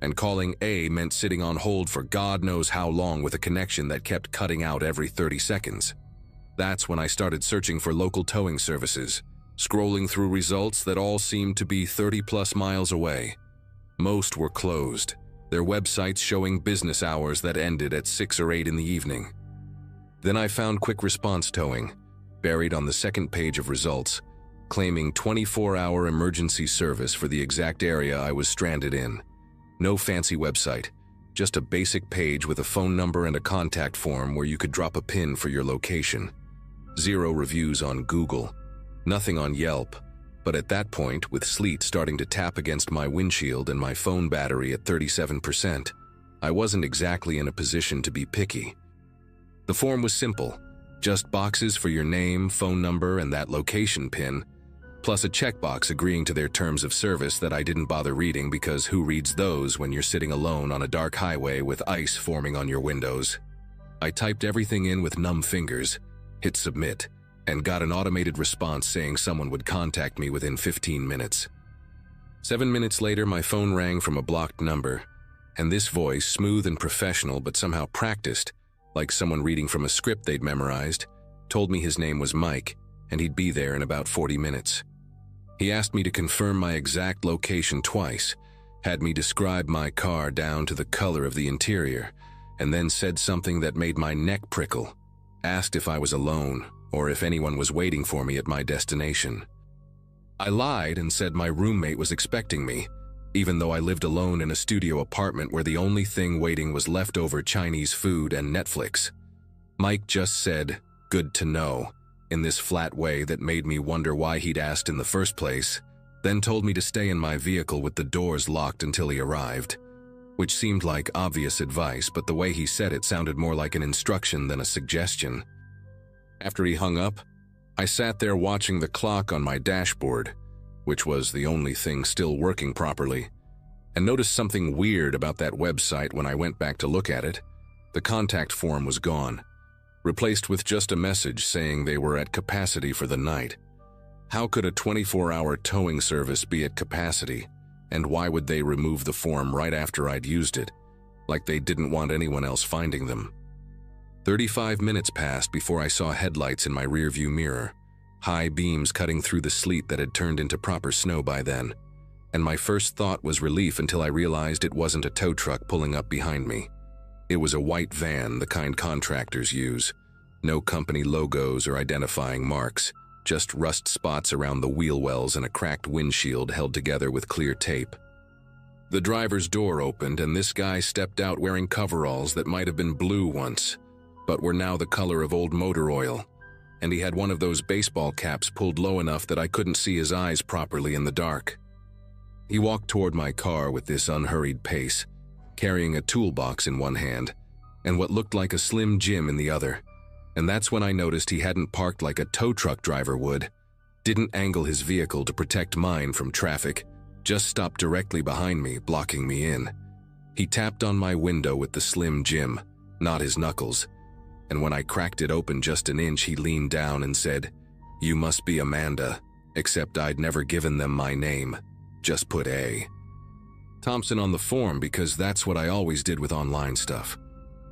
and calling A meant sitting on hold for God knows how long with a connection that kept cutting out every 30 seconds. That's when I started searching for local towing services, scrolling through results that all seemed to be 30+ miles away. Most were closed, their websites showing business hours that ended at 6 or 8 in the evening. Then I found Quick Response Towing, buried on the second page of results, claiming 24-hour emergency service for the exact area I was stranded in. No fancy website, just a basic page with a phone number and a contact form where you could drop a pin for your location. 0 reviews on Google, nothing on Yelp, but at that point, with sleet starting to tap against my windshield and my phone battery at 37%, I wasn't exactly in a position to be picky. The form was simple, just boxes for your name, phone number, and that location pin, plus a checkbox agreeing to their terms of service that I didn't bother reading because who reads those when you're sitting alone on a dark highway with ice forming on your windows? I typed everything in with numb fingers, hit submit, and got an automated response saying someone would contact me within 15 minutes. 7 minutes later, my phone rang from a blocked number, and this voice, smooth and professional but somehow practiced, like someone reading from a script they'd memorized, told me his name was Mike, and he'd be there in about 40 minutes. He asked me to confirm my exact location twice, had me describe my car down to the color of the interior, and then said something that made my neck prickle, asked if I was alone or if anyone was waiting for me at my destination. I lied and said my roommate was expecting me, even though I lived alone in a studio apartment where the only thing waiting was leftover Chinese food and Netflix. Mike just said, "Good to know," in this flat way that made me wonder why he'd asked in the first place, then told me to stay in my vehicle with the doors locked until he arrived, which seemed like obvious advice, but the way he said it sounded more like an instruction than a suggestion. After he hung up, I sat there watching the clock on my dashboard, which was the only thing still working properly, and noticed something weird about that website when I went back to look at it. The contact form was gone, replaced with just a message saying they were at capacity for the night. How could a 24-hour towing service be at capacity, and why would they remove the form right after I'd used it, like they didn't want anyone else finding them? 35 minutes passed before I saw headlights in my rearview mirror, high beams cutting through the sleet that had turned into proper snow by then, and my first thought was relief until I realized it wasn't a tow truck pulling up behind me. It was a white van, the kind contractors use. No company logos or identifying marks, just rust spots around the wheel wells and a cracked windshield held together with clear tape. The driver's door opened and this guy stepped out wearing coveralls that might have been blue once, but were now the color of old motor oil, and he had one of those baseball caps pulled low enough that I couldn't see his eyes properly in the dark. He walked toward my car with this unhurried pace, carrying a toolbox in one hand and what looked like a Slim Jim in the other, and that's when I noticed he hadn't parked like a tow truck driver would, didn't angle his vehicle to protect mine from traffic, just stopped directly behind me, blocking me in. He tapped on my window with the Slim Jim, not his knuckles, and when I cracked it open just an inch, he leaned down and said, "You must be Amanda," except I'd never given them my name, just put A. Thompson on the form because that's what I always did with online stuff.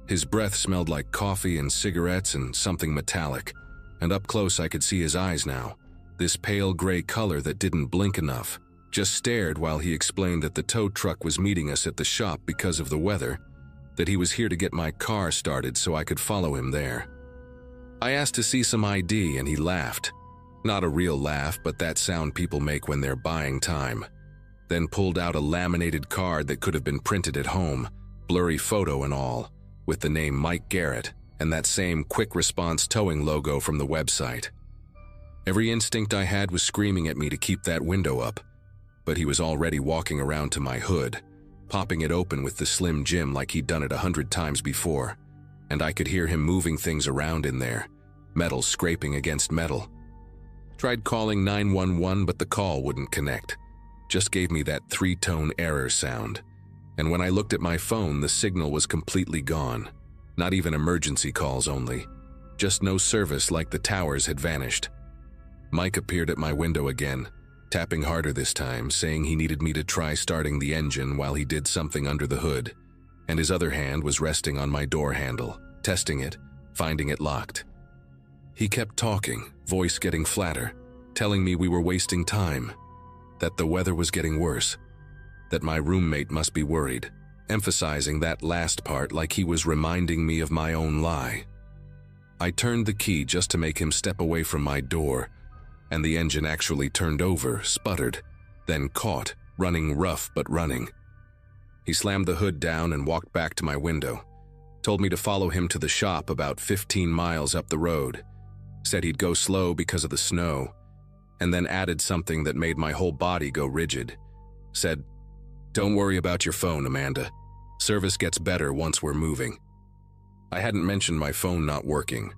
His breath smelled like coffee and cigarettes and something metallic, and up close I could see his eyes now, this pale gray color that didn't blink enough, just stared while he explained that the tow truck was meeting us at the shop because of the weather, that he was here to get my car started so I could follow him there. I asked to see some ID and he laughed. Not a real laugh, but that sound people make when they're buying time. Then pulled out a laminated card that could have been printed at home, blurry photo and all, with the name Mike Garrett and that same quick response towing logo from the website. Every instinct I had was screaming at me to keep that window up, but he was already walking around to my hood, popping it open with the Slim Jim like he'd done it 100 times before, and I could hear him moving things around in there, metal scraping against metal. Tried calling 911, but the call wouldn't connect. Just gave me that 3-tone error sound. And when I looked at my phone, the signal was completely gone. Not even emergency calls only. Just no service, like the towers had vanished. Mike appeared at my window again, tapping harder this time, saying he needed me to try starting the engine while he did something under the hood, and his other hand was resting on my door handle, testing it, finding it locked. He kept talking, voice getting flatter, telling me we were wasting time, that the weather was getting worse, that my roommate must be worried, emphasizing that last part like he was reminding me of my own lie. I turned the key just to make him step away from my door, and the engine actually turned over, sputtered, then caught, running rough but running. He slammed the hood down and walked back to my window, told me to follow him to the shop about 15 miles up the road, said he'd go slow because of the snow, and then added something that made my whole body go rigid. Said, "Don't worry about your phone, Amanda. Service gets better once we're moving." I hadn't mentioned my phone not working,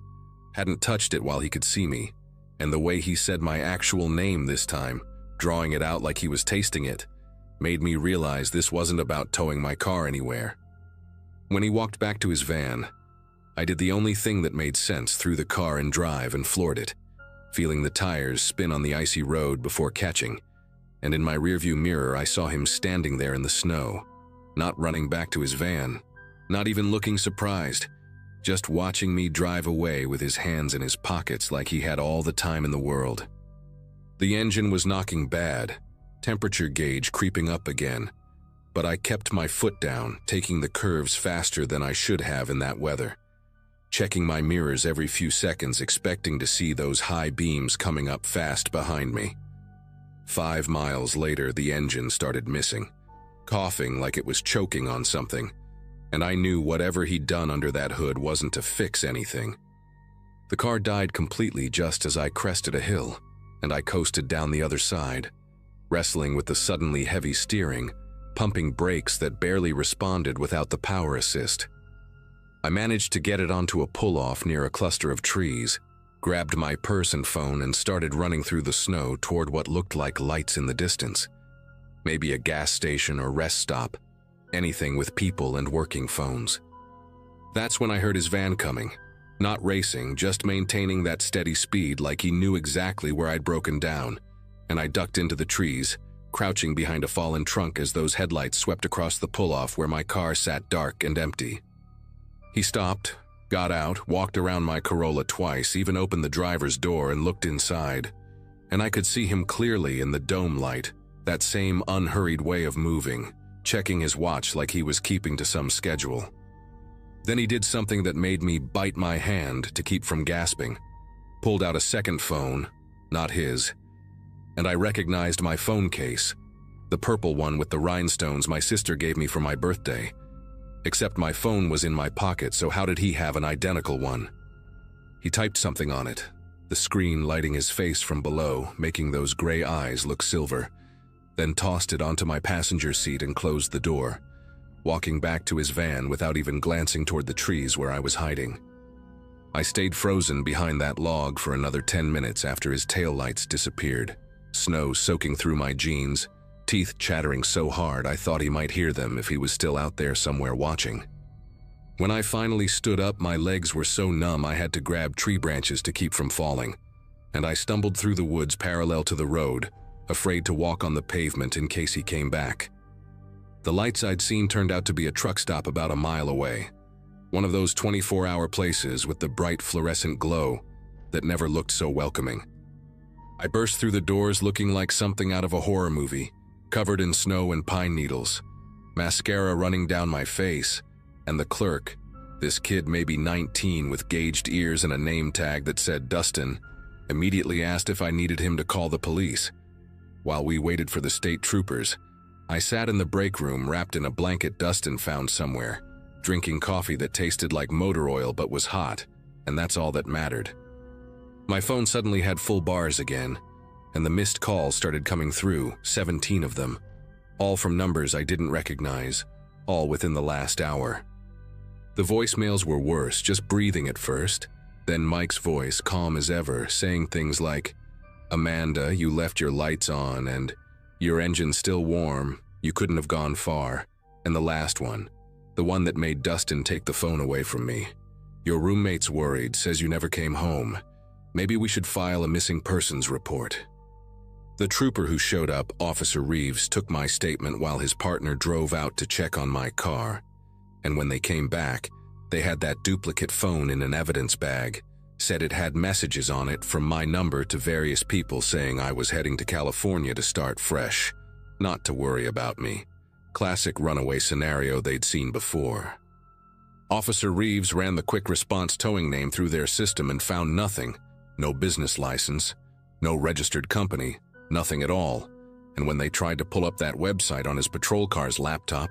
hadn't touched it while he could see me, and the way he said my actual name this time, drawing it out like he was tasting it, made me realize this wasn't about towing my car anywhere. When he walked back to his van, I did the only thing that made sense, threw the car in drive and floored it, feeling the tires spin on the icy road before catching, and in my rearview mirror I saw him standing there in the snow, not running back to his van, not even looking surprised, just watching me drive away with his hands in his pockets like he had all the time in the world. The engine was knocking bad, temperature gauge creeping up again, but I kept my foot down, taking the curves faster than I should have in that weather, checking my mirrors every few seconds, expecting to see those high beams coming up fast behind me. 5 miles later, the engine started missing, coughing like it was choking on something, and I knew whatever he'd done under that hood wasn't to fix anything. The car died completely just as I crested a hill, and I coasted down the other side, wrestling with the suddenly heavy steering, pumping brakes that barely responded without the power assist. I managed to get it onto a pull-off near a cluster of trees, grabbed my purse and phone and started running through the snow toward what looked like lights in the distance. Maybe a gas station or rest stop, anything with people and working phones. That's when I heard his van coming, not racing, just maintaining that steady speed like he knew exactly where I'd broken down, and I ducked into the trees, crouching behind a fallen trunk as those headlights swept across the pull-off where my car sat dark and empty. He stopped, got out, walked around my Corolla twice, even opened the driver's door and looked inside, and I could see him clearly in the dome light, that same unhurried way of moving, checking his watch like he was keeping to some schedule. Then he did something that made me bite my hand to keep from gasping, pulled out a second phone, not his, and I recognized my phone case, the purple one with the rhinestones my sister gave me for my birthday. Except my phone was in my pocket, so how did he have an identical one? He typed something on it, the screen lighting his face from below, making those gray eyes look silver, then tossed it onto my passenger seat and closed the door, walking back to his van without even glancing toward the trees where I was hiding. I stayed frozen behind that log for another 10 minutes after his taillights disappeared, snow soaking through my jeans, teeth chattering so hard I thought he might hear them if he was still out there somewhere watching. When I finally stood up, my legs were so numb I had to grab tree branches to keep from falling, and I stumbled through the woods parallel to the road, afraid to walk on the pavement in case he came back. The lights I'd seen turned out to be a truck stop about a mile away, one of those 24-hour places with the bright fluorescent glow that never looked so welcoming. I burst through the doors looking like something out of a horror movie, covered in snow and pine needles, mascara running down my face, and the clerk, this kid maybe 19 with gauged ears and a name tag that said Dustin, immediately asked if I needed him to call the police. While we waited for the state troopers, I sat in the break room wrapped in a blanket Dustin found somewhere, drinking coffee that tasted like motor oil but was hot, and that's all that mattered. My phone suddenly had full bars again, and the missed calls started coming through, 17 of them, all from numbers I didn't recognize, all within the last hour. The voicemails were worse, just breathing at first, then Mike's voice, calm as ever, saying things like, "Amanda, you left your lights on," and "Your engine's still warm, you couldn't have gone far," and the last one, the one that made Dustin take the phone away from me. "Your roommate's worried, says you never came home. Maybe we should file a missing persons report." The trooper who showed up, Officer Reeves, took my statement while his partner drove out to check on my car. And when they came back, they had that duplicate phone in an evidence bag, said it had messages on it from my number to various people saying I was heading to California to start fresh, not to worry about me. Classic runaway scenario they'd seen before. Officer Reeves ran the quick response towing name through their system and found nothing. No business license, no registered company, nothing at all. And when they tried to pull up that website on his patrol car's laptop,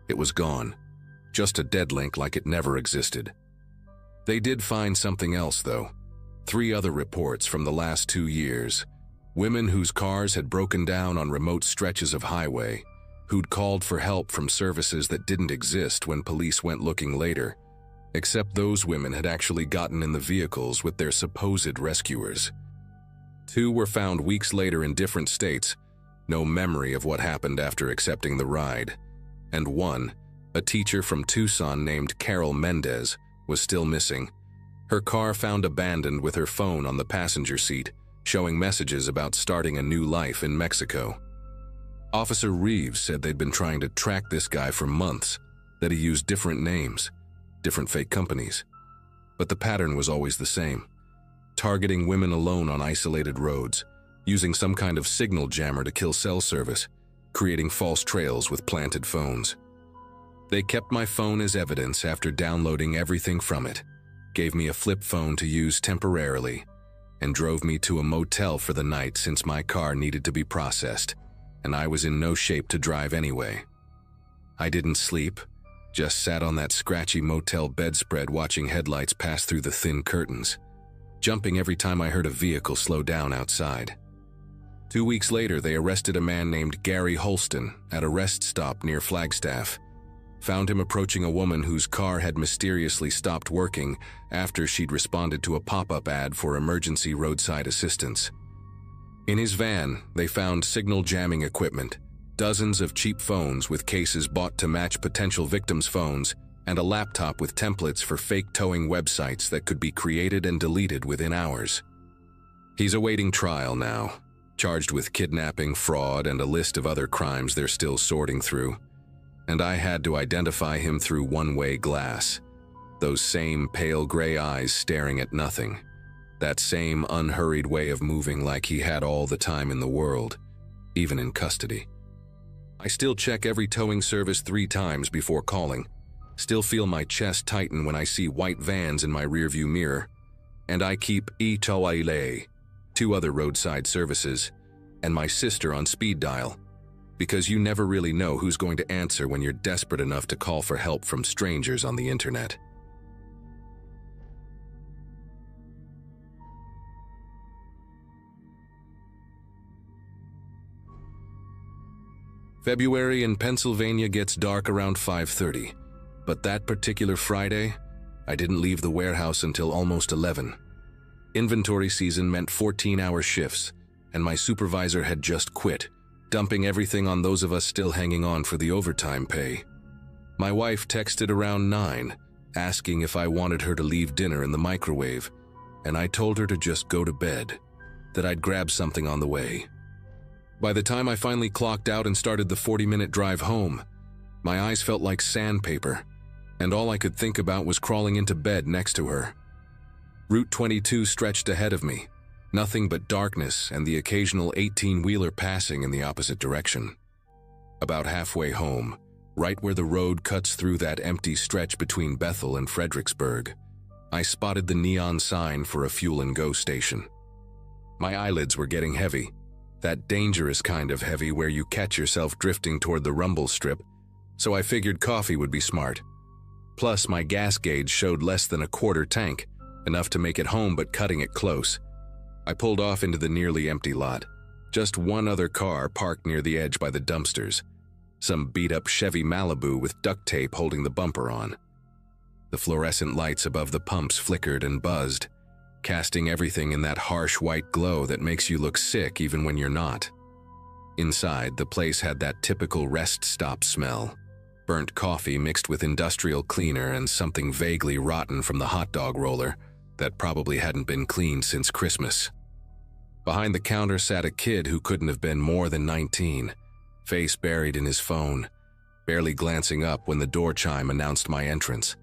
it was gone. Just a dead link like it never existed. They did find something else, though. 3 other reports from the last 2 years. Women whose cars had broken down on remote stretches of highway, who'd called for help from services that didn't exist when police went looking later, except those women had actually gotten in the vehicles with their supposed rescuers. 2 were found weeks later in different states, no memory of what happened after accepting the ride. And 1, a teacher from Tucson named Carol Mendez, was still missing. Her car found abandoned with her phone on the passenger seat, showing messages about starting a new life in Mexico. Officer Reeves said they'd been trying to track this guy for months, that he used different names, different fake companies. But the pattern was always the same: targeting women alone on isolated roads, using some kind of signal jammer to kill cell service, creating false trails with planted phones. They kept my phone as evidence after downloading everything from it, gave me a flip phone to use temporarily, and drove me to a motel for the night since my car needed to be processed, and I was in no shape to drive anyway. I didn't sleep, just sat on that scratchy motel bedspread watching headlights pass through the thin curtains, jumping every time I heard a vehicle slow down outside. 2 weeks later, they arrested a man named Gary Holston at a rest stop near Flagstaff. Found him approaching a woman whose car had mysteriously stopped working after she'd responded to a pop-up ad for emergency roadside assistance. In his van, they found signal jamming equipment, dozens of cheap phones with cases bought to match potential victims' phones, and a laptop with templates for fake towing websites that could be created and deleted within hours. He's awaiting trial now, charged with kidnapping, fraud, and a list of other crimes they're still sorting through. And I had to identify him through one-way glass. Those same pale gray eyes staring at nothing. That same unhurried way of moving like he had all the time in the world, even in custody. I still check every towing service 3 times before calling. Still feel my chest tighten when I see white vans in my rearview mirror. And I keep Itawaile, 2 other roadside services, and my sister on speed dial. Because you never really know who's going to answer when you're desperate enough to call for help from strangers on the internet. February in Pennsylvania gets dark around 5:30, but that particular Friday, I didn't leave the warehouse until almost 11. Inventory season meant 14-hour shifts, and my supervisor had just quit, dumping everything on those of us still hanging on for the overtime pay. My wife texted around 9, asking if I wanted her to leave dinner in the microwave, and I told her to just go to bed, that I'd grab something on the way. By the time I finally clocked out and started the 40-minute drive home, my eyes felt like sandpaper, and all I could think about was crawling into bed next to her. Route 22 stretched ahead of me, nothing but darkness and the occasional 18-wheeler passing in the opposite direction. About halfway home, right where the road cuts through that empty stretch between Bethel and Fredericksburg, I spotted the neon sign for a fuel-and-go station. My eyelids were getting heavy, that dangerous kind of heavy where you catch yourself drifting toward the rumble strip, so I figured coffee would be smart. Plus, my gas gauge showed less than a quarter tank, enough to make it home but cutting it close. I pulled off into the nearly empty lot. Just one other car parked near the edge by the dumpsters. Some beat-up Chevy Malibu with duct tape holding the bumper on. The fluorescent lights above the pumps flickered and buzzed, casting everything in that harsh white glow that makes you look sick even when you're not. Inside, the place had that typical rest stop smell. Burnt coffee mixed with industrial cleaner and something vaguely rotten from the hot dog roller that probably hadn't been cleaned since Christmas. Behind the counter sat a kid who couldn't have been more than 19, face buried in his phone, barely glancing up when the door chime announced my entrance.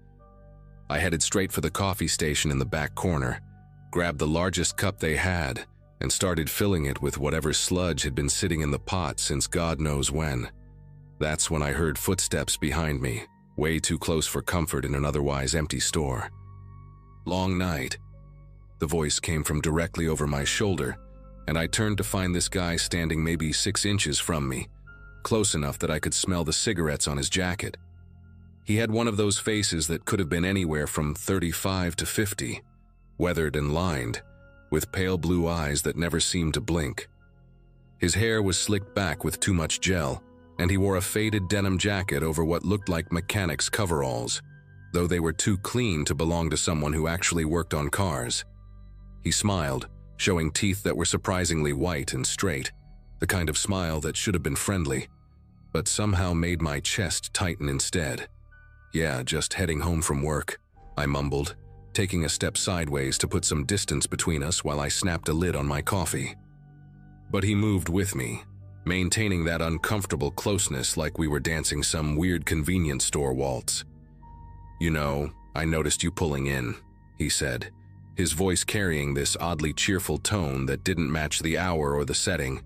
I headed straight for the coffee station in the back corner, grabbed the largest cup they had, and started filling it with whatever sludge had been sitting in the pot since God knows when. That's when I heard footsteps behind me, way too close for comfort in an otherwise empty store. "Long night." The voice came from directly over my shoulder, and I turned to find this guy standing maybe 6 inches from me, close enough that I could smell the cigarettes on his jacket. He had one of those faces that could have been anywhere from 35 to 50, weathered and lined, with pale blue eyes that never seemed to blink. His hair was slicked back with too much gel, and he wore a faded denim jacket over what looked like mechanics' coveralls, though they were too clean to belong to someone who actually worked on cars. He smiled, showing teeth that were surprisingly white and straight, the kind of smile that should have been friendly, but somehow made my chest tighten instead. "Yeah, just heading home from work," I mumbled, taking a step sideways to put some distance between us while I snapped a lid on my coffee. But he moved with me, maintaining that uncomfortable closeness like we were dancing some weird convenience store waltz. "You know, I noticed you pulling in," he said, his voice carrying this oddly cheerful tone that didn't match the hour or the setting.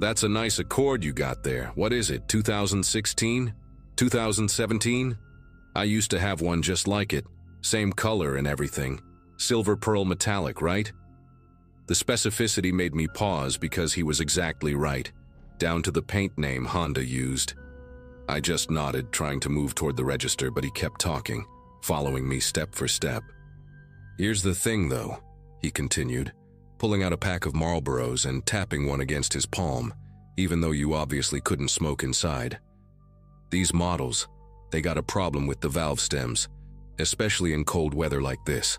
"That's a nice Accord you got there. What is it, 2016? 2017? I used to have one just like it. Same color and everything. Silver pearl metallic, right?" The specificity made me pause because he was exactly right, down to the paint name Honda used. I just nodded, trying to move toward the register, but he kept talking, following me step for step. "Here's the thing, though," he continued, pulling out a pack of Marlboros and tapping one against his palm, even though you obviously couldn't smoke inside. "These models, they got a problem with the valve stems, especially in cold weather like this.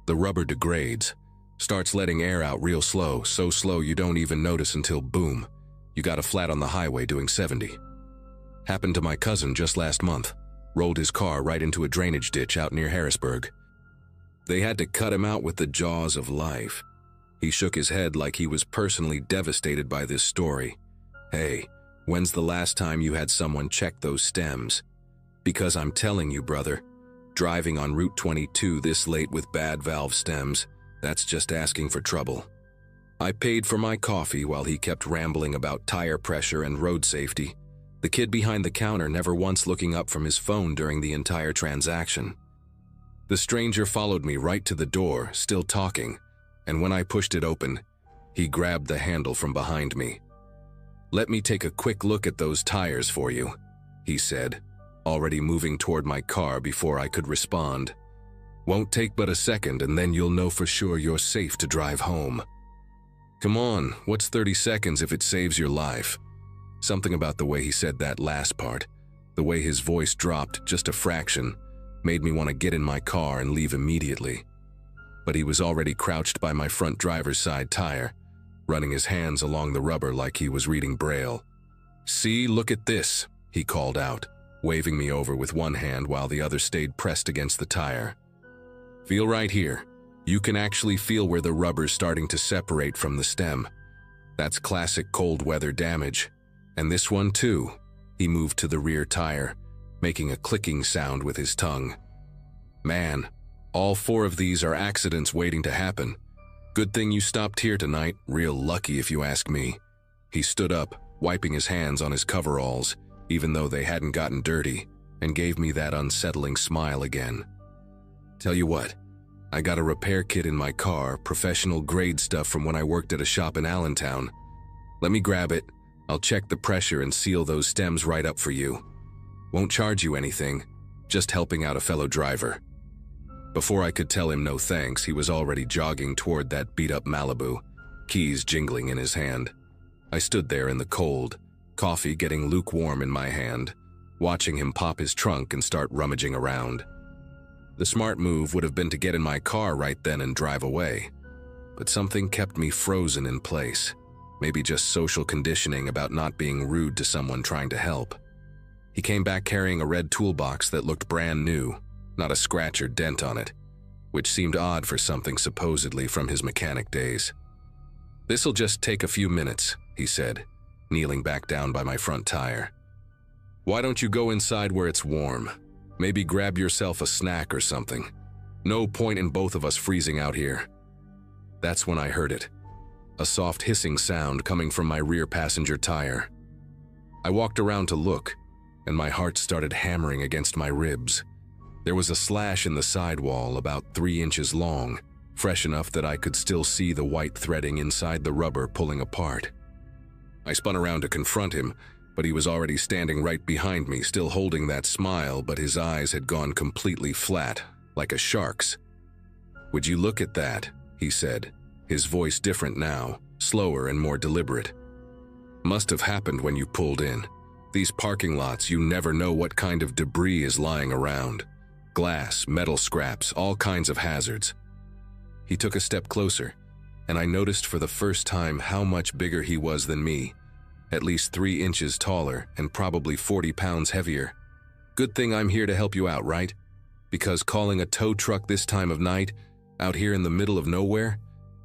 The rubber degrades, starts letting air out real slow, so slow you don't even notice until boom, you got a flat on the highway doing 70. Happened to my cousin just last month. Rolled his car right into a drainage ditch out near Harrisburg. They had to cut him out with the jaws of life." He shook his head like he was personally devastated by this story. "Hey, when's the last time you had someone check those stems? Because I'm telling you, brother, driving on Route 22 this late with bad valve stems, that's just asking for trouble." I paid for my coffee while he kept rambling about tire pressure and road safety, the kid behind the counter never once looking up from his phone during the entire transaction. The stranger followed me right to the door, still talking, and when I pushed it open, he grabbed the handle from behind me. "Let me take a quick look at those tires for you," he said, already moving toward my car before I could respond. "Won't take but a second, and then you'll know for sure you're safe to drive home." Come on, what's 30 seconds if it saves your life? Something about the way he said that last part, the way his voice dropped just a fraction, made me want to get in my car and leave immediately. But he was already crouched by my front driver's side tire, running his hands along the rubber like he was reading Braille. "See, look at this," he called out, waving me over with one hand while the other stayed pressed against the tire. "Feel right here. You can actually feel where the rubber's starting to separate from the stem. That's classic cold weather damage. And this one too." He moved to the rear tire, making a clicking sound with his tongue. "Man, all 4 of these are accidents waiting to happen. Good thing you stopped here tonight, real lucky if you ask me." He stood up, wiping his hands on his coveralls, even though they hadn't gotten dirty, and gave me that unsettling smile again. "Tell you what, I got a repair kit in my car, professional grade stuff from when I worked at a shop in Allentown. Let me grab it. I'll check the pressure and seal those stems right up for you. Won't charge you anything. just helping out a fellow driver. Before I could tell him no thanks, he was already jogging toward that beat-up Malibu, keys jingling in his hand. I stood there in the cold, coffee getting lukewarm in my hand, watching him pop his trunk and start rummaging around. The smart move would have been to get in my car right then and drive away, but something kept me frozen in place. Maybe just social conditioning about not being rude to someone trying to help. He came back carrying a red toolbox that looked brand new, not a scratch or dent on it, which seemed odd for something supposedly from his mechanic days. "This'll just take a few minutes," he said, kneeling back down by my front tire. "Why don't you go inside where it's warm? Maybe grab yourself a snack or something. No point in both of us freezing out here." That's when I heard it. A soft hissing sound coming from my rear passenger tire. I walked around to look, and my heart started hammering against my ribs. There was a slash in the sidewall about 3 inches long, fresh enough that I could still see the white threading inside the rubber pulling apart. I spun around to confront him, but he was already standing right behind me, still holding that smile, but his eyes had gone completely flat, like a shark's. "Would you look at that?" he said, his voice different now, slower and more deliberate. "Must have happened when you pulled in. These parking lots, you never know what kind of debris is lying around. Glass, metal scraps, all kinds of hazards." He took a step closer, and I noticed for the first time how much bigger he was than me, at least 3 inches taller and probably 40 pounds heavier. "Good thing I'm here to help you out, right? Because calling a tow truck this time of night, out here in the middle of nowhere,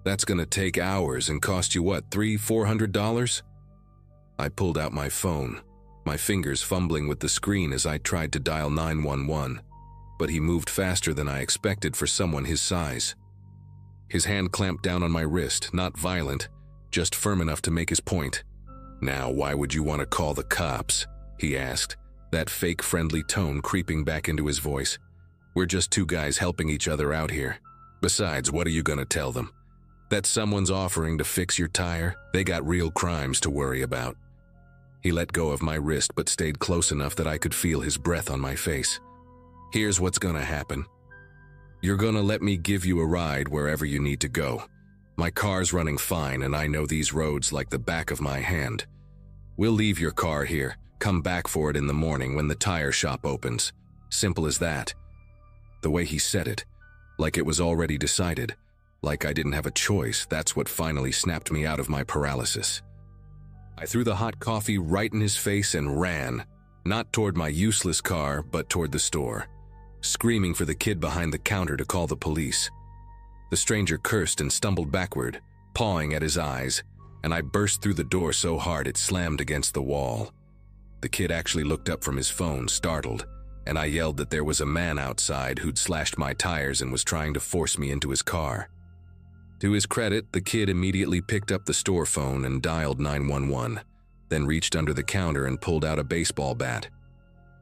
that's gonna take hours and cost you what, $300–400? I pulled out my phone, my fingers fumbling with the screen as I tried to dial 911, but he moved faster than I expected for someone his size. His hand clamped down on my wrist, not violent, just firm enough to make his point. "Now, why would you want to call the cops?" he asked, that fake friendly tone creeping back into his voice. "We're just two guys helping each other out here. Besides, what are you gonna tell them? That someone's offering to fix your tire? They got real crimes to worry about." He let go of my wrist but stayed close enough that I could feel his breath on my face. "Here's what's gonna happen. You're gonna let me give you a ride wherever you need to go. My car's running fine and I know these roads like the back of my hand. We'll leave your car here, come back for it in the morning when the tire shop opens. Simple as that." The way he said it, like it was already decided, like I didn't have a choice, that's what finally snapped me out of my paralysis. I threw the hot coffee right in his face and ran, not toward my useless car, but toward the store, screaming for the kid behind the counter to call the police. The stranger cursed and stumbled backward, pawing at his eyes, and I burst through the door so hard it slammed against the wall. The kid actually looked up from his phone, startled, and I yelled that there was a man outside who'd slashed my tires and was trying to force me into his car. To his credit, the kid immediately picked up the store phone and dialed 911, then reached under the counter and pulled out a baseball bat.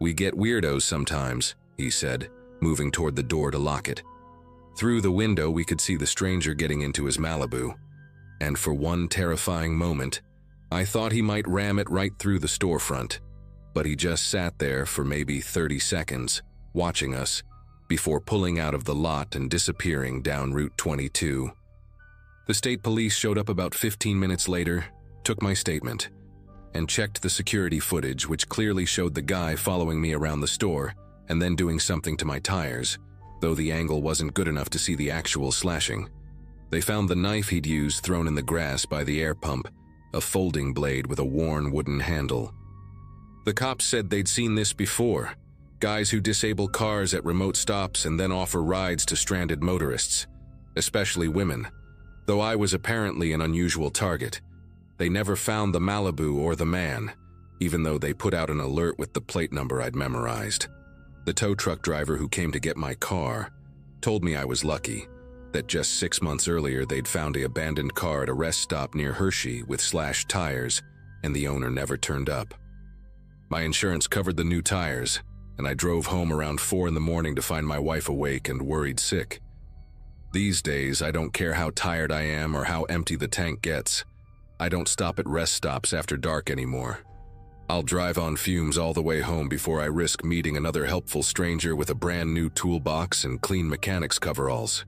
"We get weirdos sometimes," he said, moving toward the door to lock it. Through the window, we could see the stranger getting into his Malibu, and for one terrifying moment, I thought he might ram it right through the storefront. But he just sat there for maybe 30 seconds, watching us, before pulling out of the lot and disappearing down Route 22. The state police showed up about 15 minutes later, took my statement, and checked the security footage, which clearly showed the guy following me around the store and then doing something to my tires, though the angle wasn't good enough to see the actual slashing. They found the knife he'd used thrown in the grass by the air pump, a folding blade with a worn wooden handle. The cops said they'd seen this before, guys who disable cars at remote stops and then offer rides to stranded motorists, especially women, though I was apparently an unusual target. They never found the Malibu or the man, even though they put out an alert with the plate number I'd memorized. The tow truck driver who came to get my car told me I was lucky, that just 6 months earlier they'd found an abandoned car at a rest stop near Hershey with slashed tires, and the owner never turned up. My insurance covered the new tires, and I drove home around 4 in the morning to find my wife awake and worried sick. These days, I don't care how tired I am or how empty the tank gets. I don't stop at rest stops after dark anymore. I'll drive on fumes all the way home before I risk meeting another helpful stranger with a brand new toolbox and clean mechanics coveralls.